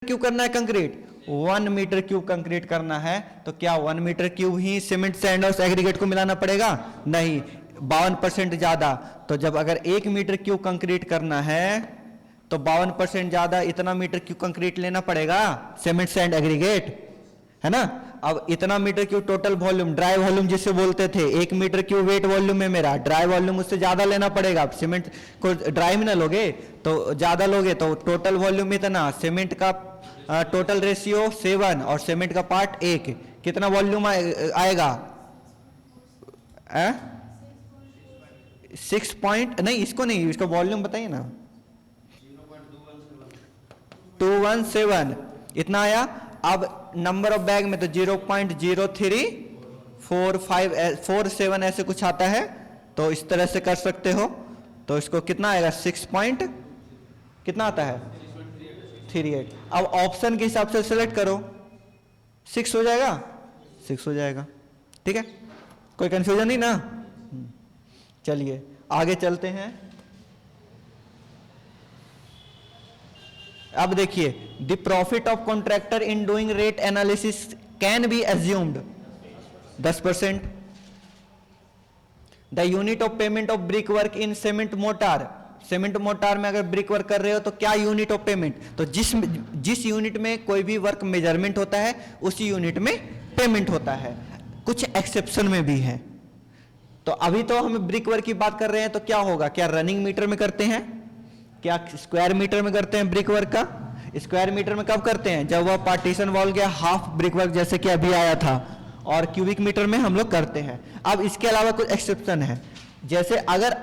Cube करना है concrete, 1 metre cube concrete करना है, तो क्या 1 मीटर क्यूब ही सीमेंट सैंड और एग्रीगेट को मिलाना पड़ेगा? नहीं, 52% ज्यादा। तो जब अगर 1 मीटर क्यूब कंक्रीट करना है तो 52% ज्यादा इतना मीटर क्यूब कंक्रीट लेना पड़ेगा, सीमेंट सैंड एग्रीगेट, है ना। अब इतना meter cube total volume, dry volume जिसे बोलते थे, 1 मीटर क्यूब वेट वॉल्यूम है मेरा, ड्राई वॉल्यूम उससे ज्यादा लेना पड़ेगा। सीमेंट को ड्राई में ना लोगे तो ज्यादा लोगे, तो टोटल वॉल्यूम इतना, सीमेंट का टोटल रेशियो 7 और सीमेंट का पार्ट 1, कितना वॉल्यूम आएगा? 6 पॉइंट नहीं, इसको नहीं, इसका वॉल्यूम बताइए ना, 217 इतना आया। अब नंबर ऑफ बैग में तो 0.0347 ऐसे कुछ आता है, तो इस तरह से कर सकते हो। तो इसको कितना आएगा? 6 पॉइंट कितना आता है? 38। अब ऑप्शन के हिसाब से सिलेक्ट करो, 6 हो जाएगा, 6 हो जाएगा, ठीक है, कोई कंफ्यूजन नहीं ना। चलिए आगे चलते हैं। अब देखिए, the profit of contractor in doing rate analysis can be assumed 10%। The unit of payment of brick work in cement motor, cement motor में अगर ब्रिक वर्क कर रहे हो तो क्या यूनिट ऑफ पेमेंट? तो जिस यूनिट में कोई भी वर्क मेजरमेंट होता है उसी यूनिट में पेमेंट होता है। कुछ एक्सेप्शन में भी है। तो अभी तो हम ब्रिक वर्क की बात कर रहे हैं, तो क्या होगा? क्या रनिंग मीटर में करते हैं? क्या स्क्वायर मीटर में करते हैं ब्रिक वर्क का? स्क्वायर मीटर में कब करते हैं? जब वह पार्टीशन वॉल या हाफ ब्रिक वर्क जैसे कि अभी आया था, और क्यूबिक मीटर में हम लोग करते हैं। अब इसके अलावा कुछ एक्सेप्शन है, जैसे अगर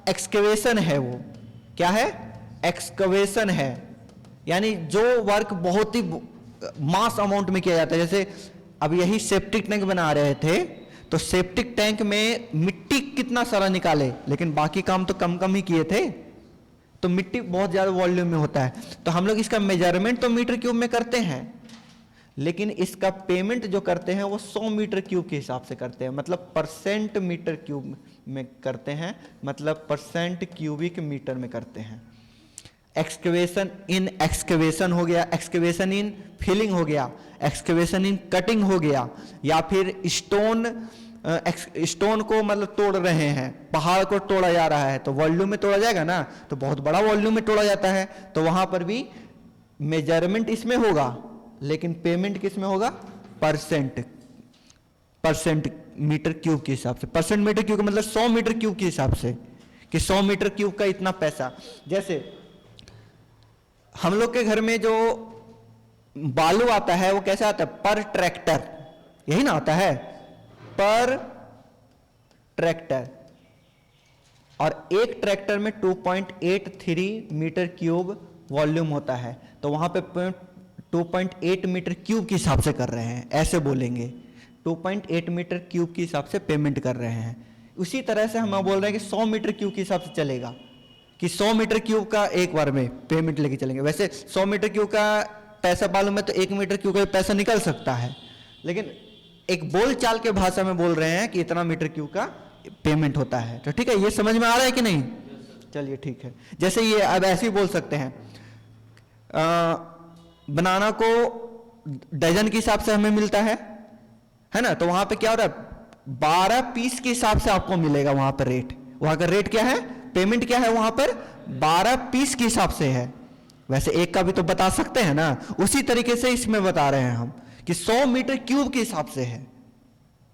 एक्सकवेशन है, वो क्या है? एक्सकवेशन है, यानी जो वर्क बहुत ही मास अमाउंट में किया जाता है। जैसे अब यही सेप्टिक टैंक बना रहे थे, तो सेप्टिक टैंक में मिट्टी कितना सारा निकाले, लेकिन बाकी काम तो कम कम ही किए थे, तो मिट्टी बहुत ज्यादा वॉल्यूम में होता है। तो हम लोग इसका मेजरमेंट तो मीटर क्यूब में करते हैं, लेकिन इसका पेमेंट जो करते हैं वो 100 मीटर क्यूब के हिसाब से करते हैं, मतलब परसेंट मीटर क्यूब में करते हैं, मतलब परसेंट क्यूबिक मीटर में करते हैं। एक्सकवेशन इन एक्सकवेशन हो गया, एक्सकवेशन इन फिलिंग हो गया, एक्सकवेशन इन कटिंग हो गया, या फिर स्टोन को मतलब तोड़ रहे हैं, पहाड़ को तोड़ा जा रहा है, तो वॉल्यूम में तोड़ा जाएगा ना, तो बहुत बड़ा वॉल्यूम में तोड़ा जाता है, तो वहां पर भी मेजरमेंट इसमें होगा, लेकिन पेमेंट किस में होगा? परसेंट मीटर क्यूब के हिसाब से। परसेंट मीटर क्यूब मतलब 100 मीटर क्यूब के हिसाब से, कि 100 मीटर क्यूब का इतना पैसा। जैसे हम लोग के घर में जो बालू आता है वो कैसे आता है? पर ट्रैक्टर, यही ना आता है, पर ट्रैक्टर। और एक ट्रैक्टर में 2.83 मीटर क्यूब वॉल्यूम होता है, तो वहां पे 2.8 मीटर क्यूब के हिसाब से कर रहे हैं, ऐसे बोलेंगे, 2.8 मीटर क्यूब के हिसाब से पेमेंट कर रहे हैं। उसी तरह से हम बोल रहे हैं कि 100 मीटर क्यूब के हिसाब से चलेगा, कि 100 मीटर क्यूब का एक बार में पेमेंट लेके चलेंगे। वैसे 100 मीटर क्यूब का पैसा मालूम है तो 1 मीटर क्यूब का पैसा निकल सकता है, लेकिन एक बोल चाल के भाषा में बोल रहे हैं कि इतना मीटर क्यूब का पेमेंट होता है। तो ठीक है, ये समझ में आ रहा है कि नहीं? चलिए ठीक है। जैसे ये अब ऐसे ही बोल सकते हैं, बनाना को डजन के हिसाब से हमें मिलता है ना, तो वहां पे क्या हो रहा है? 12 पीस के हिसाब से आपको मिलेगा वहां पर रेट। वहां का रेट क्या है? पेमेंट क्या है वहां पर? 12 पीस के हिसाब से है। वैसे एक का भी तो बता सकते हैं ना, उसी तरीके से इसमें बता रहे हैं हम कि 100 मीटर क्यूब के हिसाब से है।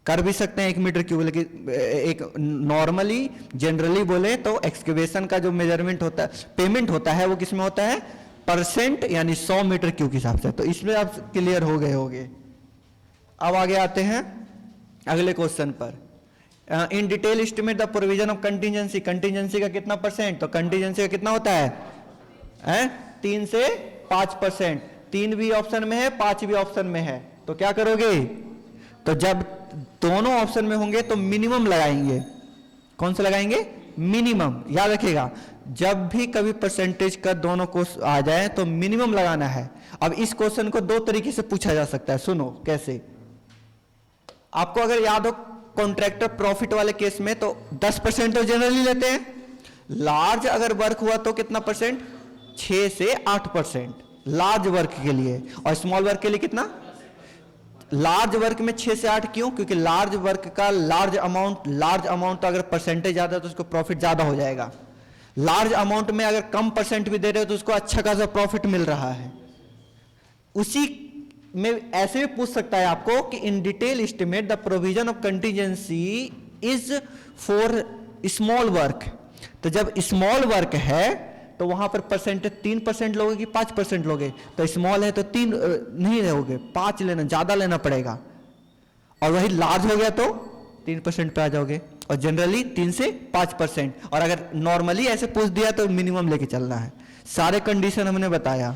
कर भी सकते हैं 1 मीटर क्यूब, लेकिन एक नॉर्मली जनरली बोले तो एक्सकेवेशन का जो मेजरमेंट होता है, पेमेंट होता है, वो किसमें होता है? परसेंट, यानी 100 मीटर क्यूब के हिसाब से। तो इसमें आप क्लियर हो गए होंगे। अब आगे आते हैं अगले क्वेश्चन पर। In detail estimate the provision of contingency. Contingency का कितना परसेंट? तो कंटीजेंसी का कितना होता है? 3 से 5%। 3 भी ऑप्शन में है, 5 भी ऑप्शन में है, तो क्या करोगे? तो जब दोनों ऑप्शन में होंगे तो मिनिमम लगाएंगे। कौन सा लगाएंगे? मिनिमम। याद रखिएगा, जब भी कभी परसेंटेज का दोनों को आ जाए तो मिनिमम लगाना है। अब इस क्वेश्चन को 2 तरीके से पूछा जा सकता है, सुनो कैसे। आपको अगर याद हो कॉन्ट्रैक्टर प्रॉफिट वाले केस में तो 10% तो जनरली लेते हैं। लार्ज अगर वर्क हुआ तो कितना परसेंट? 6 से 8%। लार्ज वर्क के लिए, और स्मॉल वर्क के लिए कितना? लार्ज वर्क में 6 से 8। क्यों? क्योंकि लार्ज वर्क का लार्ज अमाउंट तो अगर परसेंटेज ज्यादा है तो उसको प्रॉफिट ज्यादा हो जाएगा। लार्ज अमाउंट में अगर कम परसेंट भी दे रहे हो तो उसको अच्छा खासा प्रॉफिट मिल रहा है। उसी में ऐसे भी पूछ सकता है आपको कि in detail estimate the provision of contingency is for small work. तो जब स्मॉल वर्क है तो वहां पर परसेंटेज 3% लोगे कि 5% लोगे? तो स्मॉल है तो 3 नहीं लोगे, 5 लेना, ज्यादा लेना पड़ेगा। और वही लार्ज हो गया तो 3% पे आ जाओगे, और जनरली 3 से 5%। और अगर नॉर्मली ऐसे पूछ दिया तो मिनिमम लेके चलना है। सारे कंडीशन हमने बताया।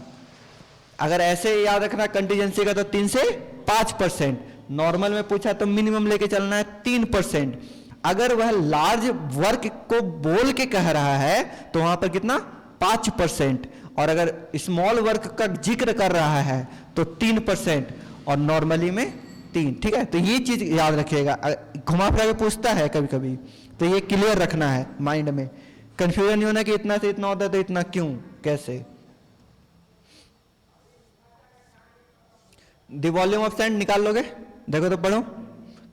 अगर ऐसे याद रखना कंटीजेंसी का तो 3 से 5%, नॉर्मल में पूछा तो मिनिमम लेके चलना है 3%। अगर वह लार्ज वर्क को बोल के कह रहा है तो वहां पर कितना? 5%। और अगर स्मॉल वर्क का जिक्र कर रहा है तो 3%, और नॉर्मली में 3। ठीक है, तो ये चीज याद रखिएगा। घुमा फिरा के पूछता है कभी कभी, तो ये क्लियर रखना है माइंड में। कंफ्यूजन नहीं होना कि इतना से इतना होता है तो इतना क्यों, कैसे। द वॉल्यूम ऑफ सैंड निकाल लोगे? देखो तो पढ़ो।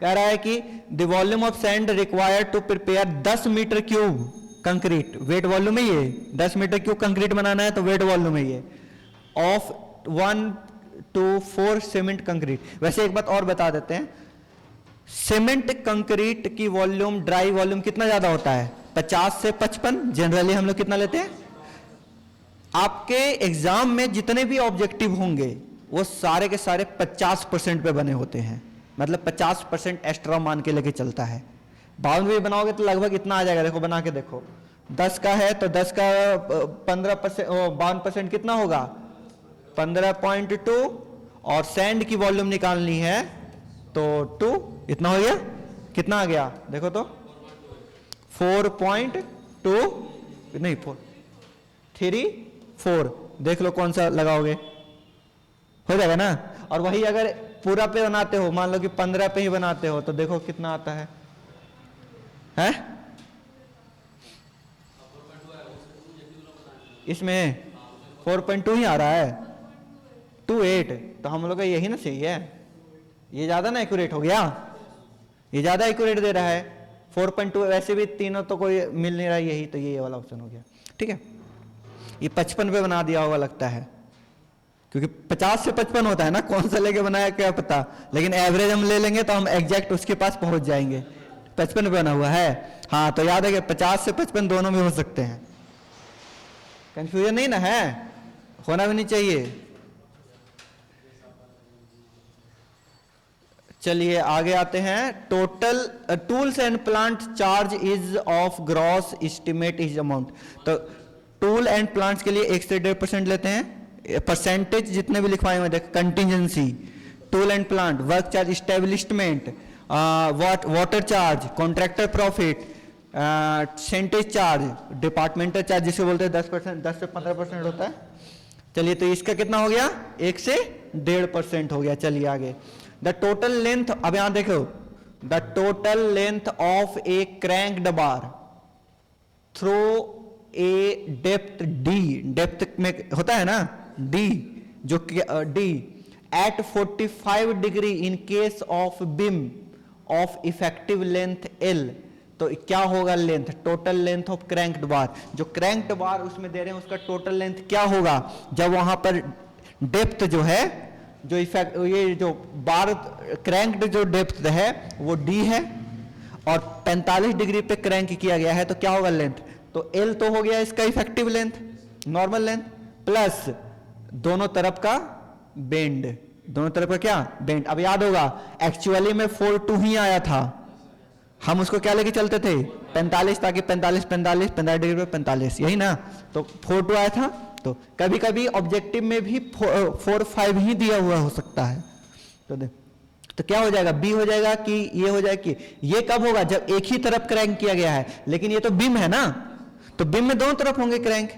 कह रहा है कि the volume of sand required to prepare 10 meter cube concrete, wet volume है ये। 10 मीटर क्यूब कंक्रीट बनाना है तो वेट वॉल्यूम है ये, ऑफ 1 to 4 सीमेंट कंक्रीट। वैसे एक बात और बता देते हैं, सीमेंट कंक्रीट की वॉल्यूम, ड्राई वॉल्यूम कितना ज्यादा होता है? 50 से 55। जनरली हम लोग कितना लेते हैं? आपके एग्जाम में जितने भी ऑब्जेक्टिव होंगे वो सारे के सारे 50% पे बने होते हैं, मतलब 50% एक्स्ट्रा मान के लेके चलता है। बाउंड्री बनाओगे तो लगभग इतना आ जाएगा। देखो बना के देखो, 10 का है तो 10 का 15%, 52% कितना होगा? 15.2। और सैंड की वॉल्यूम निकालनी है तो 2, इतना हो गया। कितना आ गया देखो तो? 4.2 नहीं, 4 देख लो कौन सा लगाओगे, हो जाएगा ना। और वही अगर पूरा पे बनाते हो, मान लो कि 15 पे ही बनाते हो, तो देखो कितना आता है, हैं? इसमें 4.2 ही आ रहा है, 2.8। तो हम लोग का यही ना सही है, ये ज्यादा ना एक्यूरेट हो गया, ये ज्यादा एक्यूरेट दे रहा है। 4.2 वैसे भी तीनों तो कोई मिल नहीं रहा, यही तो ये वाला ऑप्शन हो गया। ठीक है, ये 55 पे बना दिया होगा लगता है, क्योंकि 50 से 55 होता है ना, कौन सा लेके बनाया क्या पता, लेकिन एवरेज हम ले लेंगे तो हम एग्जैक्ट उसके पास पहुंच जाएंगे। 55 पे बना हुआ है, हाँ तो याद है कि 50 से 55 दोनों में हो सकते हैं। कंफ्यूजन नहीं ना है, होना भी नहीं चाहिए। चलिए आगे आते हैं। Total tools and plant charge is of gross estimate is amount. तो टूल एंड प्लांट्स के लिए 1 से 1.5% लेते हैं। परसेंटेज जितने भी लिखवाए हुए देख, contingency, tool and plant, work charge, establishment, water charge, contractor profit, centage charge, departmental charge जिसे बोलते हैं 10%, 10 से 15% होता है। चलिए तो इसका कितना हो गया? 1 से 1.5% हो गया। चलिए आगे। द टोटल लेंथ, अब यहां देखो, the total length of a cranked bar through a depth d, depth में होता है ना डी, जो d at 45 degree in case of beam of effective length L. तो क्या होगा length? Total length of cranked bar, जो क्रैंक्ड बार उसमें दे रहे हैं उसका टोटल लेंथ क्या होगा जब वहां पर डेप्थ जो है, जो इफेक्ट, ये जो बार क्रैंक्ड जो डेप्थ है वो डी है और 45 डिग्री पे क्रैंक किया गया है, तो क्या होगा लेंथ? तो एल तो हो गया इसका effective length, normal length, plus दोनों तरफ का बेंड, दोनों तरफ का क्या बेंड। अब याद होगा एक्चुअली में 4.2 ही आया था, हम उसको क्या लेके चलते थे 45, ताकि 45 डिग्री पे 45, यही ना। तो 4.2 आया था, तो कभी कभी ऑब्जेक्टिव में भी 4.5 ही दिया हुआ हो सकता है। तो क्या हो जाएगा? बी हो जाएगा कि ये हो जाएगा कि ये कब होगा? जब एक ही तरफ क्रैंक किया गया है, लेकिन ये तो बीम है ना, तो बीम में दोनों तरफ होंगे क्रैंक,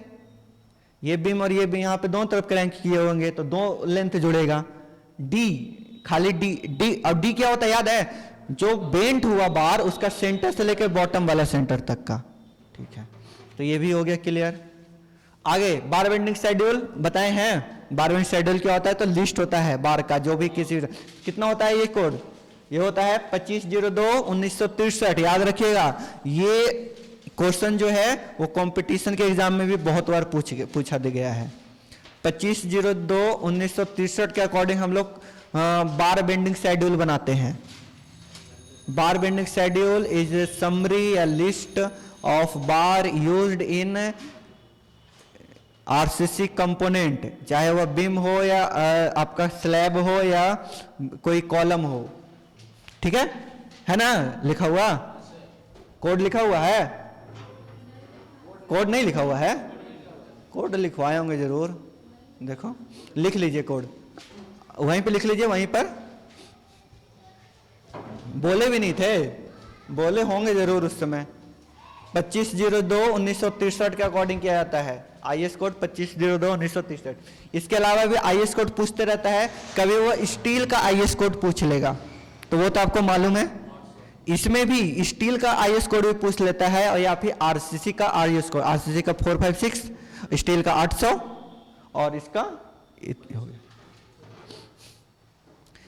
ये बीम और ये बीम यहां पे दोनों तरफ क्रैंक किए होंगे, तो दो लेंथ जुड़ेगा। डी, खाली डी, डी, और डी क्या होता है याद है? जो बेंट हुआ बार उसका सेंटर से लेकर बॉटम वाला सेंटर तक का। ठीक है, तो ये भी हो गया क्लियर। आगे बार बेंडिंग शेड्यूल बताए हैं, बारहवीं शेड्यूल क्या होता है, तो लिस्ट होता है बार का, जो भी किसी, कितना होता है ये कोड, ये होता है 25/02/1963। याद रखिएगा, ये क्वेश्चन जो है वो कंपटीशन के एग्जाम में भी बहुत बार पूछा गया है। 25/02/1963 के अकॉर्डिंग हम लोग बार बेंडिंग शेड्यूल बनाते हैं। Bar bending schedule is summary या list of bar used in RCC component, चाहे वह बीम हो या आपका स्लैब हो या कोई कॉलम हो। ठीक है ना, लिखा हुआ कोड लिखा हुआ है, कोड नहीं लिखा हुआ है, कोड लिखवाए होंगे जरूर, देखो लिख लीजिए कोड, वहीं पे लिख लीजिए, वहीं पर बोले भी नहीं थे, बोले होंगे जरूर उस समय। 25/02/1963 के अकॉर्डिंग किया जाता है आईएस कोड 25/02/1963। इसके अलावा भी आईएस कोड पूछते रहता है, कभी वो स्टील का आईएस कोड पूछ लेगा, तो वो तो आपको मालूम है। इसमें भी स्टील का आईएस कोड भी पूछ लेता है, और या फिर आरसीसी का आईएस कोड, आरसीसी का 456, स्टील का 800 और इसका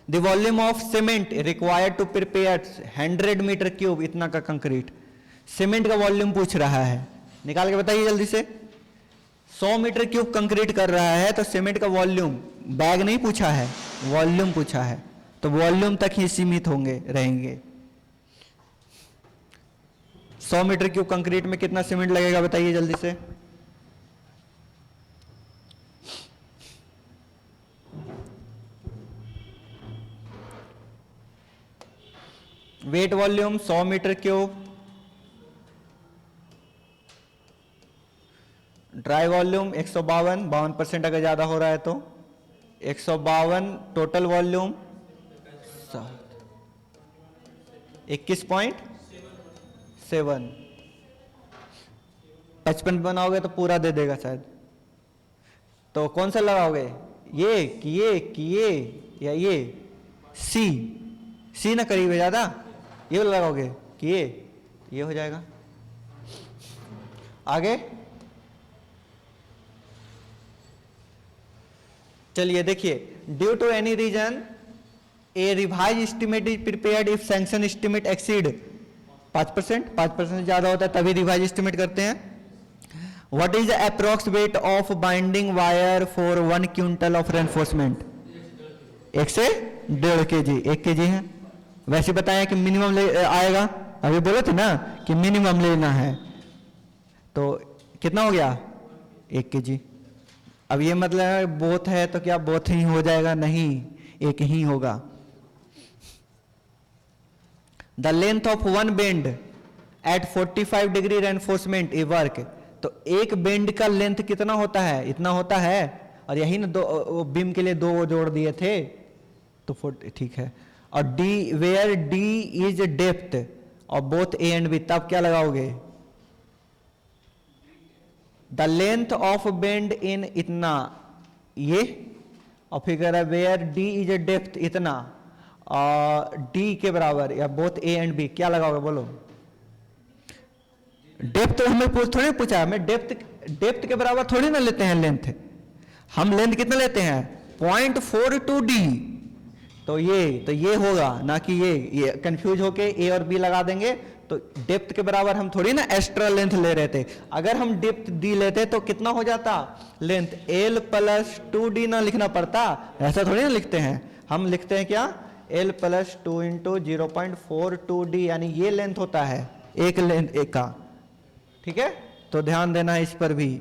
the volume of cement required to prepare 100 meter cube, इतना का कंक्रीट। सीमेंट का वॉल्यूम पूछ रहा है, निकाल के बताइए जल्दी से। 100 मीटर क्यूब कंक्रीट कर रहा है, तो सीमेंट का वॉल्यूम, बैग नहीं पूछा है, वॉल्यूम पूछा है, तो वॉल्यूम तक ही सीमित होंगे रहेंगे। 100 मीटर क्यूब कंक्रीट में कितना सीमेंट लगेगा बताइए जल्दी से। Wet volume 100 meter cube, dry volume 152% अगर ज्यादा हो रहा है तो 152, टोटल वॉल्यूम 21.7। 55 बनाओगे तो पूरा दे देगा शायद, तो कौन सा लगाओगे, ये कि ये या ये, सी ना करीब है ज्यादा, ये लगाओगे कि ये हो जाएगा। आगे चलिए देखिए, due to any reason a revise estimate is prepared if sanction estimate exceed 5% से ज्यादा होता है तभी रिवाइज एस्टिमेट करते हैं। What is the approx weight of binding wire for 1 quintal of reinforcement? 1 से 1.5 kg, 1 kg है। वैसे बताया कि मिनिमम आएगा, अभी बोले थे ना कि मिनिमम लेना है, तो कितना हो गया 1 kg। अब ये मतलब बोथ है तो क्या बोथ ही हो जाएगा? नहीं, एक ही होगा। The length of one bend at 45 degree reinforcement a work, तो एक बेंड का लेंथ कितना होता है? इतना होता है, और यही ना दो बीम के लिए 2 जोड़ दिए थे, तो 40 ठीक है। और D, where D is depth और बोथ ए एंड बी, तब क्या लगाओगे? The length of bend in इतना, ये, और फिर कह रहा है where D is a depth इतना, और डी के बराबर या बोथ ए एंड बी, क्या लगाओगे बोलो? डेप्थ तो हमें थोड़ी पूछा है, हमें डेप्थ के बराबर थोड़ी ना लेते हैं लेंथ, हम लेंथ कितना लेते हैं? 0.42 डी। तो ये होगा ना कि ये कंफ्यूज होके ए और बी लगा देंगे, तो डेप्थ के बराबर हम थोड़ी ना एक्स्ट्रा लेंथ ले रहे थे। अगर हम डेप्थ डी लेते तो कितना हो जाता लेंथ? L + 2D ना लिखना पड़ता, ऐसा थोड़ी ना लिखते हैं, हम लिखते हैं क्या? L + 2 × 0.42D, यानी ये लेंथ होता है एक लेंथ एक का, ठीक है? तो ध्यान देना इस पर भी।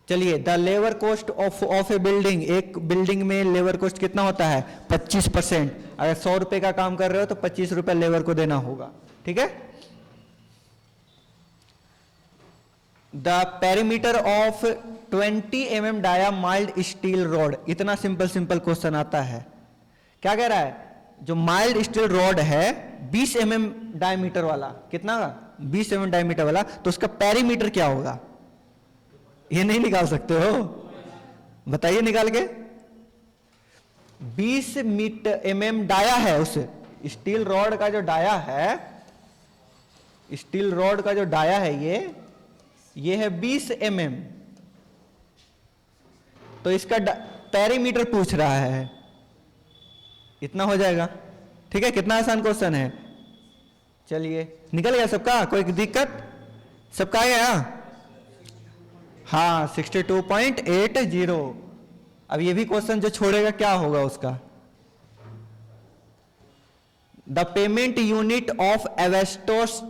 चलिए, the labour cost of A building, एक बिल्डिंग में लेबर कॉस्ट कितना होता है? 25%। अगर 100 रुपए का काम कर रहे हो तो 25 रुपए लेबर को देना होगा, ठीक है? The perimeter of 20 mm dia mild steel rod, इतना सिंपल क्वेश्चन आता है। क्या कह रहा है? जो माइल्ड स्टील रॉड है 20 mm डायमीटर वाला, कितना? 20 mm डायमीटर वाला, तो उसका पेरीमीटर क्या होगा? ये नहीं निकाल सकते हो? बताइए निकाल के। 20 mm डाया है, उस स्टील रॉड का जो डाया है, स्टील रॉड का जो डाया है ये है 20 mm, तो इसका पेरीमीटर पूछ रहा है, इतना हो जाएगा। ठीक है, कितना आसान क्वेश्चन है। चलिए निकल गया सबका, कोई दिक्कत? सबका आ गया? हाँ 62.80। अब ये भी क्वेश्चन जो छोड़ेगा क्या होगा उसका, the payment unit of asbestos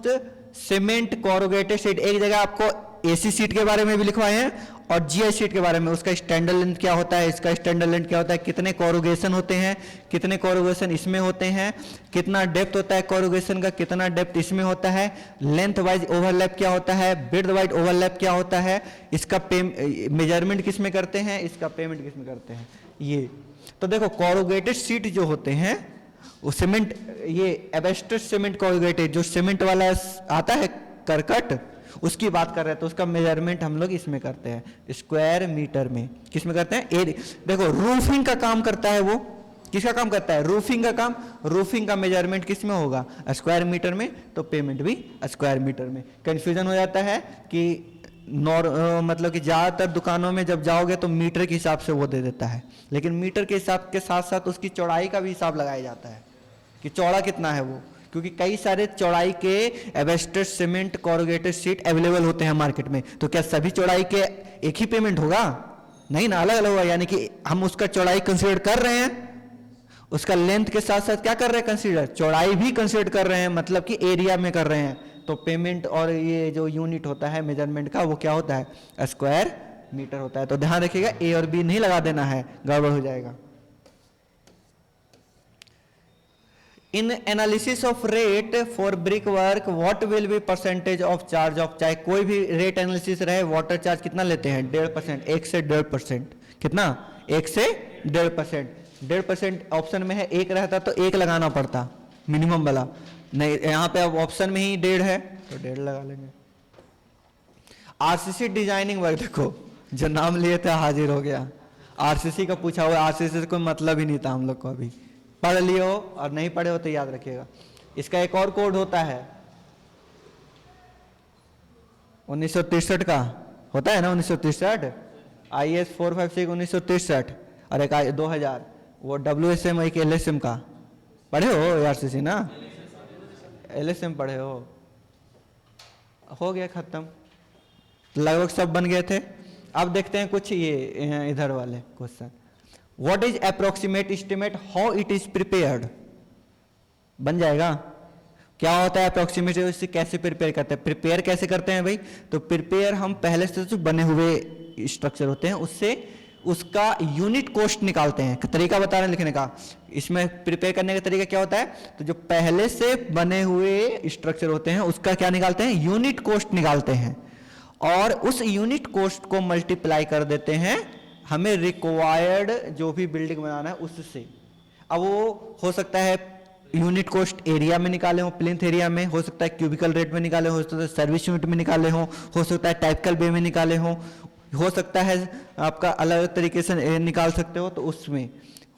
cement corrugated sheet. एक जगह आपको एसी शीट के बारे में भी लिखवाए हैं और जीआई शीट के बारे में, उसका स्टैंडर्ड लेंथ क्या होता है, इसका स्टैंडर्ड लेंथ क्या होता है, कितने कोरुगेशन होते हैं, कितने कोरुगेशन इसमें होते हैं, कितना डेप्थ होता है कोरुगेशन का, कितना डेप्थ इसमें होता है, लेंथ वाइज ओवरलैप क्या होता है, विड्थ वाइज ओवरलैप क्या होता है, इसका मेजरमेंट किस में करते हैं, इसका पेमेंट किस में करते हैं। ये तो देखो कोरुगेटेड शीट जो होते हैं वो सीमेंट, ये एवेस्टस सीमेंट कोरुगेटेड जो सीमेंट वाला आता है करकट, उसकी बात कर रहे हैं, तो उसका मेजरमेंट हम लोग इसमें करते हैं स्क्वायर मीटर में। किस में करते हैं? देखो रूफिंग का काम करता है वो, किसका काम करता है? रूफिंग का काम। रूफिंग का मेजरमेंट किस में होगा? स्क्वायर मीटर में, तो पेमेंट भी स्क्वायर मीटर में। कंफ्यूजन हो जाता है कि मतलब कि ज़्यादातर दुकानों में जब जाओगे तो मीटर के हिसाब से वो दे देता है, लेकिन मीटर के हिसाब के साथ साथ उसकी चौड़ाई का भी हिसाब लगाया जाता है कि चौड़ा कितना है वो, क्योंकि कई सारे चौड़ाई के एवेस्टस सीमेंट कोरुगेटेड शीट अवेलेबल होते हैं मार्केट में। तो क्या सभी चौड़ाई के एक ही पेमेंट होगा? नहीं ना, अलग अलग होगा। यानी कि हम उसका चौड़ाई कंसीडर कर रहे हैं, उसका लेंथ के साथ साथ क्या कर रहे हैं कंसीडर, चौड़ाई भी कंसीडर कर रहे हैं, मतलब कि एरिया में कर रहे हैं। तो पेमेंट और ये जो यूनिट होता है मेजरमेंट का वो क्या होता है? स्क्वायर मीटर होता है। तो ध्यान रखिएगा ए और बी नहीं लगा देना है, गड़बड़ हो जाएगा। इन analysis of rate for brick work what will be percentage of charge of, चाहे कोई भी रेट एनालिसिस रहे, वाटर चार्ज कितना लेते हैं? 1.5%, 1 से 1.5%। कितना? 1 से 1.5%। 1.5% ऑप्शन में है, 1 रहता तो 1 लगाना पड़ता मिनिमम वाला, नहीं यहाँ पे अब ऑप्शन में ही 1.5 है तो 1.5 लगा लेंगे। आरसीसी डिजाइनिंग वर्क, देखो जो नाम लिए थे हाजिर हो गया। आरसीसी का पूछा हुआ, आरसीसी से कोई मतलब ही नहीं था हम लोग को, अभी पढ़ लिए हो और नहीं पढ़े हो तो याद रखिएगा। इसका एक और कोड होता है 1963 का, होता है ना 1963, IS 456 1963, और एक 2000 वो WSM एक LSM का। पढ़े हो आरसीसी ना? LSM पढ़े हो गया खत्म, लगभग सब बन गए थे। अब देखते हैं कुछ ये इधर वाले question. What is approximate estimate, how it is prepared, बन जाएगा। क्या होता है अप्रोक्सीमेट, इससे कैसे प्रिपेयर करते हैं? प्रिपेयर कैसे करते हैं भाई? तो प्रिपेयर हम पहले से जो बने हुए स्ट्रक्चर होते हैं उससे उसका यूनिट कॉस्ट निकालते हैं। तरीका बता रहे हैं लिखने का। इसमें प्रिपेयर करने का तरीका क्या होता है? तो जो पहले से बने हुए स्ट्रक्चर होते हैं उसका क्या निकालते हैं? यूनिट कॉस्ट निकालते हैं, और उस यूनिट कॉस्ट को मल्टीप्लाई कर देते हैं हमें रिक्वायर्ड जो भी बिल्डिंग बनाना है उससे। अब वो हो सकता है यूनिट कॉस्ट एरिया में निकाले हो, प्लिंथ एरिया में, हो सकता है क्यूबिकल रेट में निकाले हो सकता है सर्विस यूनिट में निकाले हो सकता है टाइपिकल बे में निकाले हो सकता है आपका अलग तरीके से निकाल सकते हो, तो उसमें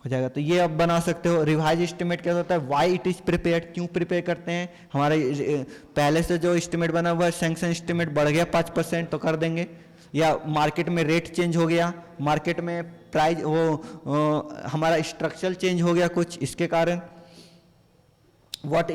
हो जाएगा। तो ये आप बना सकते हो। रिवाइज एस्टिमेट क्या होता है? व्हाई इट इज प्रिपेयर्ड, क्यों प्रिपेयर करते हैं? हमारे पहले से जो एस्टिमेट बना हुआ है सैंक्शन एस्टिमेट बढ़ गया 5% तो कर देंगे, या मार्केट में रेट चेंज हो गया, मार्केट में प्राइस हमारा स्ट्रक्चर चेंज हो गया कुछ, इसके कारण। what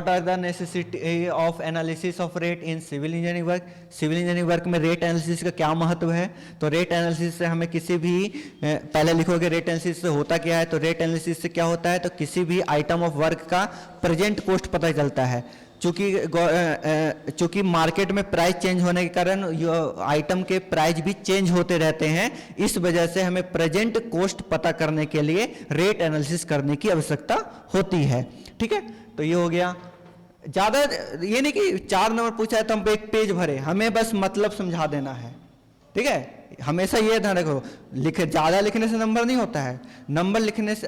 are the necessity of analysis of rate in civil engineering work? Civil engineering work में रेट एनालिसिस का क्या महत्व है? तो रेट एनालिसिस से हमें किसी भी, पहले लिखोगे रेट एनालिसिस से होता क्या है, तो रेट एनालिसिस से क्या होता है, तो किसी भी आइटम ऑफ वर्क का प्रेजेंट कॉस्ट पता चलता है। चूंकि मार्केट में प्राइस चेंज होने के कारण आइटम के प्राइस भी चेंज होते रहते हैं, इस वजह से हमें प्रेजेंट कॉस्ट पता करने के लिए रेट एनालिसिस करने की आवश्यकता होती है। ठीक है, तो ये हो गया। ज्यादा ये नहीं कि 4 नंबर पूछा है तो हम एक पेज भरे, हमें बस मतलब समझा देना है। ठीक है, हमेशा ये ध्यान रखो, ज्यादा लिखने से नंबर नहीं होता है। नंबर लिखने से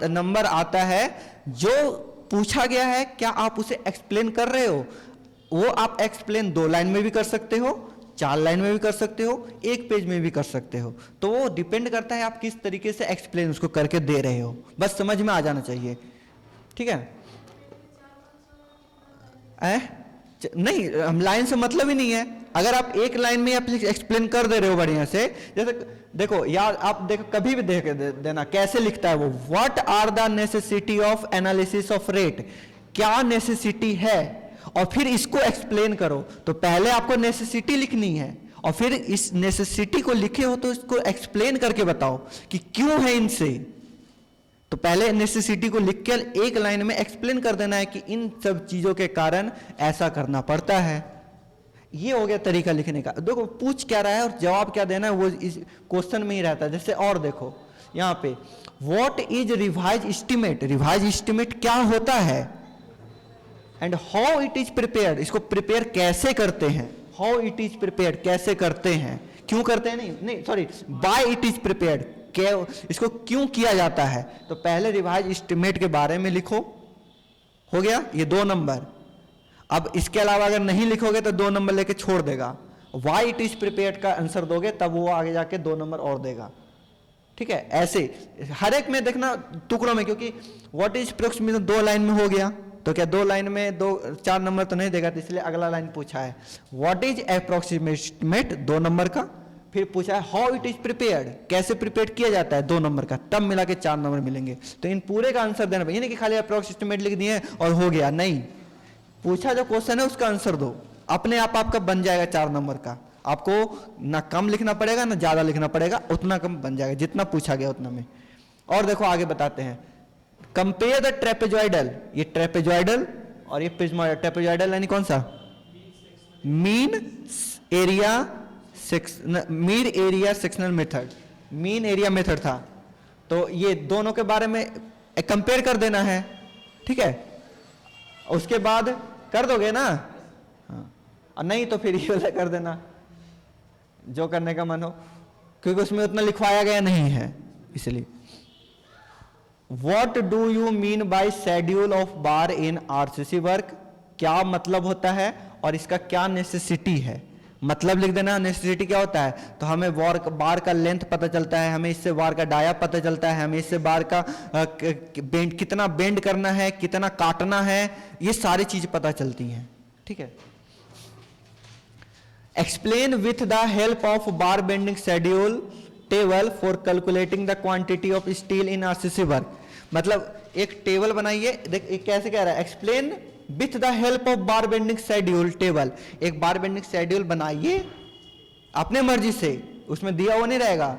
नंबर आता है जो पूछा गया है, क्या आप उसे एक्सप्लेन कर रहे हो। वो आप एक्सप्लेन 2 लाइन में भी कर सकते हो, 4 लाइन में भी कर सकते हो, 1 पेज में भी कर सकते हो। तो वो डिपेंड करता है आप किस तरीके से एक्सप्लेन उसको करके दे रहे हो, बस समझ में आ जाना चाहिए। ठीक है, नहीं हम लाइन से मतलब ही नहीं है, अगर आप एक लाइन में एक्सप्लेन कर दे रहे हो बढ़िया से, जैसे देखो यार, आप देखो कभी भी देख देना कैसे लिखता है वो, what are the necessity of analysis of rate, क्या नेसेसिटी है, और फिर इसको एक्सप्लेन करो। तो पहले आपको नेसेसिटी लिखनी है और फिर इस नेसेसिटी को लिखे हो तो इसको एक्सप्लेन करके बताओ कि क्यों है इनसे। तो पहले नेसेसिटी को लिख के एक लाइन में एक्सप्लेन कर देना है कि इन सब चीजों के कारण ऐसा करना पड़ता है। ये हो गया तरीका लिखने का। देखो पूछ क्या रहा है और जवाब क्या देना है वो इस क्वेश्चन में ही रहता है। जैसे और देखो यहां पे, what is revise estimate, revise estimate क्या होता है, and how it is prepared, इसको प्रिपेयर कैसे करते हैं, हाउ इट इज प्रिपेयर्ड कैसे करते हैं, क्यों करते हैं, नहीं sorry, by it is prepared, इसको क्यों किया जाता है। तो पहले रिवाइज एस्टिमेट के बारे में लिखो, हो गया ये 2 नंबर। अब इसके अलावा अगर नहीं लिखोगे तो 2 नंबर लेके छोड़ देगा। वाई इट इज प्रिपेयर्ड का आंसर दोगे तब वो आगे जाके 2 नंबर और देगा। ठीक है, ऐसे हर एक में देखना टुकड़ों में, क्योंकि व्हाट इज अप्रोक्सीमेट 2 लाइन में हो गया तो क्या 2 लाइन में 4 नंबर तो नहीं देगा, तो इसलिए अगला लाइन पूछा है व्हाट इज अप्रोक्सीमेट 2 नंबर का, फिर पूछा है हाउ इट इज प्रिपेयर्ड, कैसे प्रिपेयर किया जाता है 2 नंबर का, तब मिला के 4 नंबर मिलेंगे। तो इन पूरे का आंसर देना, ये नहीं कि खाली अप्रोक्सीमेट लिख दिए और हो गया, नहीं, पूछा जो क्वेश्चन है उसका आंसर दो, अपने आप आपका बन जाएगा 4 नंबर का। आपको ना कम लिखना पड़ेगा ना ज्यादा लिखना पड़ेगा, उतना कम बन जाएगा, जितना पूछा गया उतना में। और देखो आगे बताते हैं, कंपेयर द ट्रेपेजॉइडल, ये ट्रेपेजॉइडल और ये प्रिज्मोइडल, ट्रेपेजॉइडल यानी कौन सा, mean area sectional method, mean area method था। तो ये दोनों के बारे में कंपेयर कर देना है, ठीक है, उसके बाद कर दोगे ना, हाँ, नहीं तो फिर ये वाला कर देना जो करने का मन हो, क्योंकि उसमें उतना लिखवाया गया नहीं है इसलिए। What do you mean by schedule of bar in RCC work, क्या मतलब होता है और इसका क्या नेसेसिटी है, मतलब लिख देना। नेसेसिटी क्या होता है, तो हमें बार का लेंथ पता चलता है, हमें इससे बार का डाया पता चलता है, हमें इससे बार का बेंड, कितना बेंड करना है, कितना काटना है, ये सारी चीज पता चलती हैं, ठीक है। Explain with the help of bar bending schedule table for calculating the quantity of steel in RCC work, मतलब एक टेबल बनाइए, देख कैसे कह रहा है, explain with the help of bar bending schedule table, एक बार बेंडिंग शेड्यूल बनाइए अपने मर्जी से, उसमें दिया हुआ नहीं रहेगा।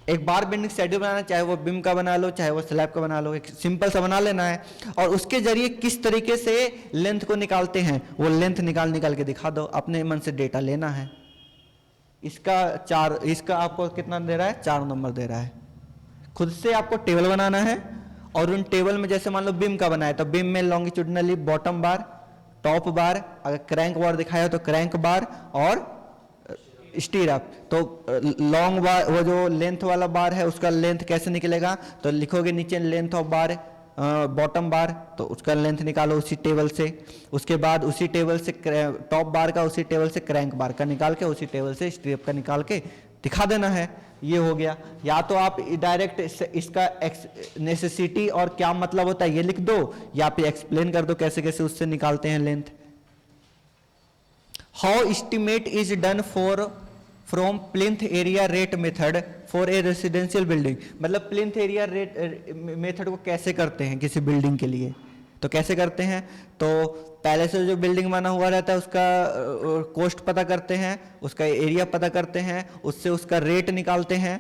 एक बार बेंडिंग शेड्यूल बनाना, चाहे वो बीम का बना लो चाहे वो स्लैब का बना लो, एक सिंपल सा बना लेना है, और उसके जरिए किस तरीके से लेंथ को निकालते हैं वो लेंथ निकाल के दिखा दो, अपने मन से डेटा लेना है। इसका आपको कितना दे रहा है, 4 नंबर दे रहा है। खुद से आपको टेबल बनाना है और उन टेबल में जैसे मान लो बीम का बनाया तो बीम में लॉन्गिट्यूडनली बॉटम बार, टॉप बार, अगर क्रैंक बार दिखाया तो क्रैंक बार और स्टीरअप, तो लॉन्ग बार, वो जो लेंथ वाला बार है उसका लेंथ कैसे निकलेगा, तो लिखोगे नीचे लेंथ ऑफ बार बॉटम बार, तो उसका लेंथ निकालो उसी टेबल से, उसके बाद उसी टेबल से टॉप बार का, उसी टेबल से क्रैंक बार का निकाल के, उसी टेबल से स्ट्रिप का निकाल के दिखा देना है। ये हो गया। या तो आप डायरेक्ट इसका नेसेसिटी और क्या मतलब होता है ये लिख दो, या फिर एक्सप्लेन कर दो कैसे कैसे उससे निकालते हैं length. How estimate is done from plinth area rate method for a residential building, मतलब प्लिंथ एरिया रेट मेथड को कैसे करते हैं किसी बिल्डिंग के लिए, तो कैसे करते हैं, तो पहले से जो बिल्डिंग बना हुआ रहता है उसका कॉस्ट पता करते हैं, उसका एरिया पता करते हैं, उससे उसका रेट निकालते हैं,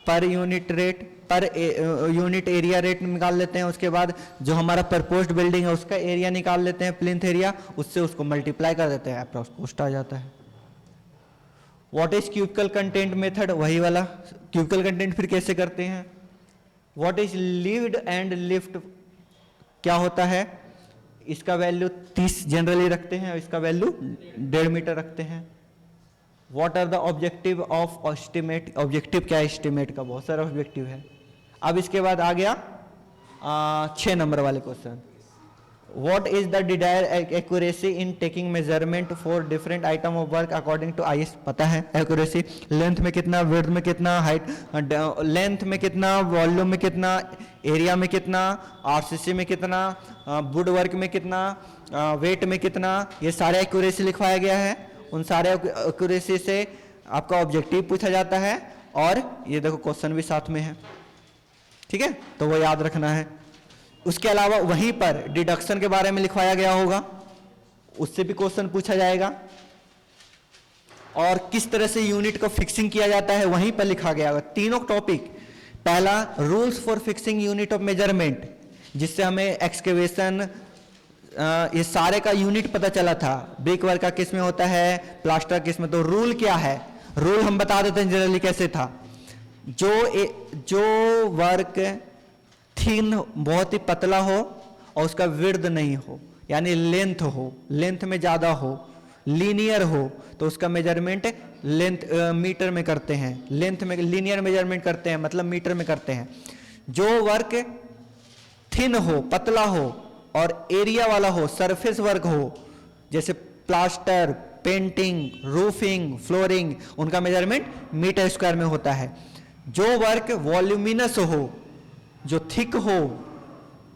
per unit rate, per unit area rate निकाल लेते हैं। उसके बाद जो हमारा प्रपोज्ड बिल्डिंग है उसका एरिया निकाल लेते हैं प्लिंथ एरिया, उससे उसको मल्टीप्लाई कर देते हैं, अप्रॉक्स कॉस्ट आ जाता है। What is cubical content method, वही वाला क्यूबिकल कंटेंट फिर कैसे करते हैं। What is lift and lift क्या होता है, इसका वैल्यू 30 जनरली रखते हैं और इसका वैल्यू 1.5 मीटर रखते हैं। What are the objective of estimate, objective क्या है एस्टिमेट का, बहुत सारा ऑब्जेक्टिव है। अब इसके बाद आ गया 6 नंबर वाले question, what is the desired accuracy in taking measurement for different item of work according to IS, पता है एक्यूरेसी, लेंथ में कितना, विड्थ में कितना, हाइट लेंथ में कितना, वॉल्यूम में कितना, एरिया में कितना, आरसीसी में कितना, वुड वर्क में कितना, वेट में कितना, ये सारे एक्यूरेसी लिखवाया गया है। उन सारे एक्यूरेसी से आपका ऑब्जेक्टिव पूछा जाता है, और ये देखो क्वेश्चन भी साथ में है, ठीक है, तो वो याद रखना है। उसके अलावा वहीं पर डिडक्शन के बारे में लिखवाया गया होगा, उससे भी क्वेश्चन पूछा जाएगा, और किस तरह से यूनिट को फिक्सिंग किया जाता है वहीं पर लिखा गया होगा। तीनों टॉपिक, पहला rules for fixing unit of measurement, जिससे हमें एक्सकेवेशन ये सारे का यूनिट पता चला था, ब्रिक वर्क का किस में होता है, प्लास्टर किस में, तो रूल क्या है, रूल हम बता देते हैं जनरली कैसे था। जो वर्क थिन, बहुत ही पतला हो और उसका विड्थ नहीं हो, यानी लेंथ हो, लेंथ में ज्यादा हो, लीनियर हो, तो उसका मेजरमेंट लेंथ मीटर में करते हैं, लेंथ में लीनियर मेजरमेंट करते हैं, मतलब मीटर में करते हैं। जो वर्क थिन हो, पतला हो और एरिया वाला हो, सरफेस वर्क हो, जैसे प्लास्टर, पेंटिंग, रूफिंग, फ्लोरिंग, उनका मेजरमेंट मीटर स्क्वायर में होता है। जो वर्क वॉल्यूमिनस हो, जो थिक हो,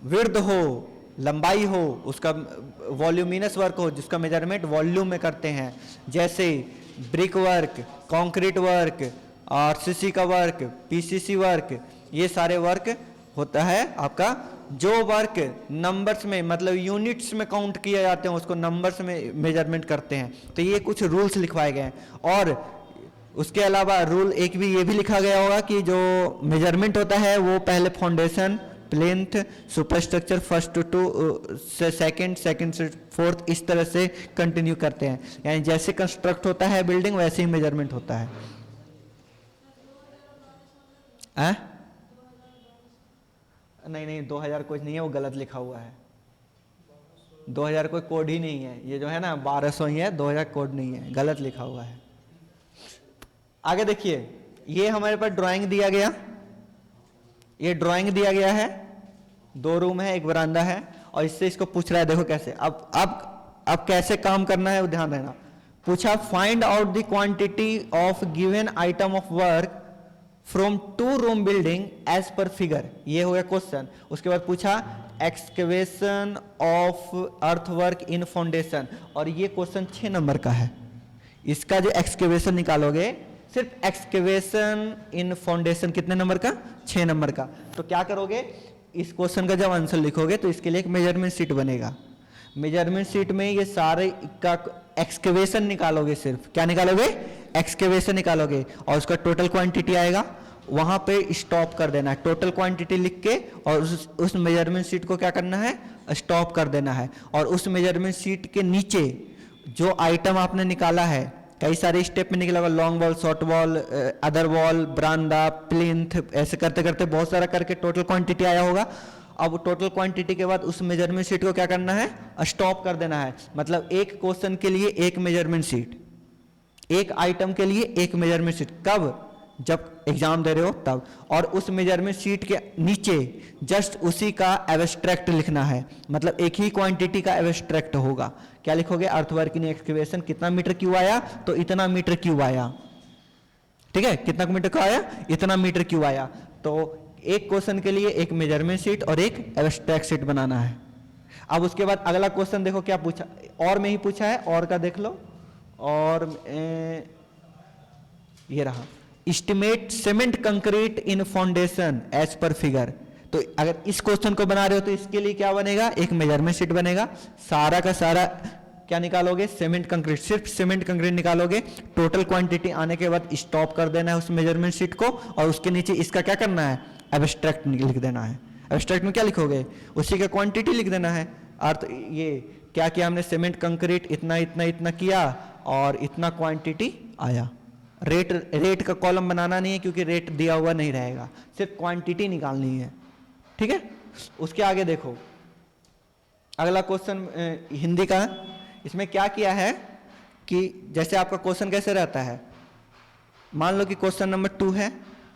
विड्थ हो, लंबाई हो, उसका वॉल्यूमिनस वर्क हो, जिसका मेजरमेंट वॉल्यूम में करते हैं, जैसे brick work, concrete work, RCC का वर्क, पीसीसी वर्क, ये सारे वर्क होता है आपका। जो वर्क नंबर्स में, मतलब यूनिट्स में काउंट किए जाते हैं, उसको नंबर्स में मेजरमेंट करते हैं। तो ये कुछ रूल्स लिखवाए गए हैं। और उसके अलावा रूल एक भी ये भी लिखा गया होगा कि जो मेजरमेंट होता है वो पहले foundation, plinth, superstructure, first to second, second से फोर्थ, इस तरह से कंटिन्यू करते हैं। यानी जैसे कंस्ट्रक्ट होता है बिल्डिंग वैसे ही मेजरमेंट होता है। नहीं 2000 कुछ नहीं है, वो गलत लिखा हुआ है। 2000 कोई कोड ही नहीं है, ये जो है ना 1200 ही है, 2000 कोड नहीं है, गलत लिखा हुआ है। आगे देखिए, ये हमारे पास ड्राइंग दिया गया, ये ड्राइंग दिया गया है, 2 रूम है, 1 बरामदा है, और इससे इसको पूछ रहा है, देखो कैसे, अब कैसे काम करना है वो ध्यान देना। पूछा find out the quantity of given item of work from 2 room building as per figure, ये हो गया क्वेश्चन। उसके बाद पूछा excavation of earthwork in foundation, और ये क्वेश्चन 6 नंबर का है। इसका जो एक्सकेवेशन निकालोगे, सिर्फ एक्सकेवेशन इन फाउंडेशन कितने नंबर का, 6 नंबर का। तो क्या करोगे, इस क्वेश्चन का जब आंसर लिखोगे तो इसके लिए एक मेजरमेंट शीट बनेगा। मेजरमेंट शीट में ये सारे का एक्सकेवेशन निकालोगे, सिर्फ क्या निकालोगे, एक्सकेवेशन निकालोगे, और उसका टोटल क्वांटिटी आएगा, वहां पे स्टॉप कर देना है, टोटल क्वांटिटी लिख के, और उस मेजरमेंट शीट को क्या करना है, स्टॉप कर देना है। और उस मेजरमेंट शीट के नीचे जो आइटम आपने निकाला है, कई सारे स्टेप में निकला होगा, long wall, short wall, other wall, बरामदा, प्लिंथ, ऐसे करते करते बहुत सारा करके टोटल क्वांटिटी आया होगा। अब टोटल क्वांटिटी के बाद उस मेजरमेंट शीट को क्या करना है, स्टॉप कर देना है। मतलब एक क्वेश्चन के लिए एक मेजरमेंट शीट, एक आइटम के लिए एक मेजरमेंट शीट, कब, जब एग्जाम दे रहे हो तब। और उस मेजरमेंट शीट के नीचे जस्ट उसी का एब्स्ट्रैक्ट लिखना है, मतलब एक ही क्वांटिटी का एब्स्ट्रैक्ट होगा। क्या लिखोगे, अर्थवर्क इन एक्सकेवेशन कितना मीटर क्यूब आया, तो इतना मीटर क्यूब आया, ठीक है, कितना मीटर क्यूब आया, इतना मीटर क्यूब आया। तो एक क्वेश्चन के लिए एक मेजरमेंट शीट और एक एब्स्ट्रैक्ट शीट बनाना है। अब उसके बाद अगला क्वेश्चन देखो क्या पूछा, और में ही पूछा है, और का देख लो, और ये रहा, estimate cement concrete in foundation as per figure. तो अगर इस क्वेश्चन को बना रहे हो तो इसके लिए क्या बनेगा, एक मेजरमेंट शीट बनेगा, सारा का सारा क्या निकालोगे, सीमेंट कंक्रीट, सिर्फ सीमेंट कंक्रीट निकालोगे। टोटल क्वांटिटी आने के बाद स्टॉप कर देना है उस मेजरमेंट शीट को, और उसके नीचे इसका क्या करना है, एब्स्ट्रैक्ट लिख देना है। एब्स्ट्रैक्ट में क्या लिखोगे, उसी का क्वांटिटी लिख देना है। अर्थ ये क्या किया हमने, सीमेंट कंक्रीट इतना इतना इतना किया और इतना क्वांटिटी आया। रेट का कॉलम बनाना नहीं है, क्योंकि रेट दिया हुआ नहीं रहेगा, सिर्फ क्वांटिटी निकालनी है, ठीक है। उसके आगे देखो, अगला क्वेश्चन हिंदी का, इसमें क्या किया है कि जैसे आपका क्वेश्चन कैसे रहता है, मान लो कि क्वेश्चन नंबर 2 है,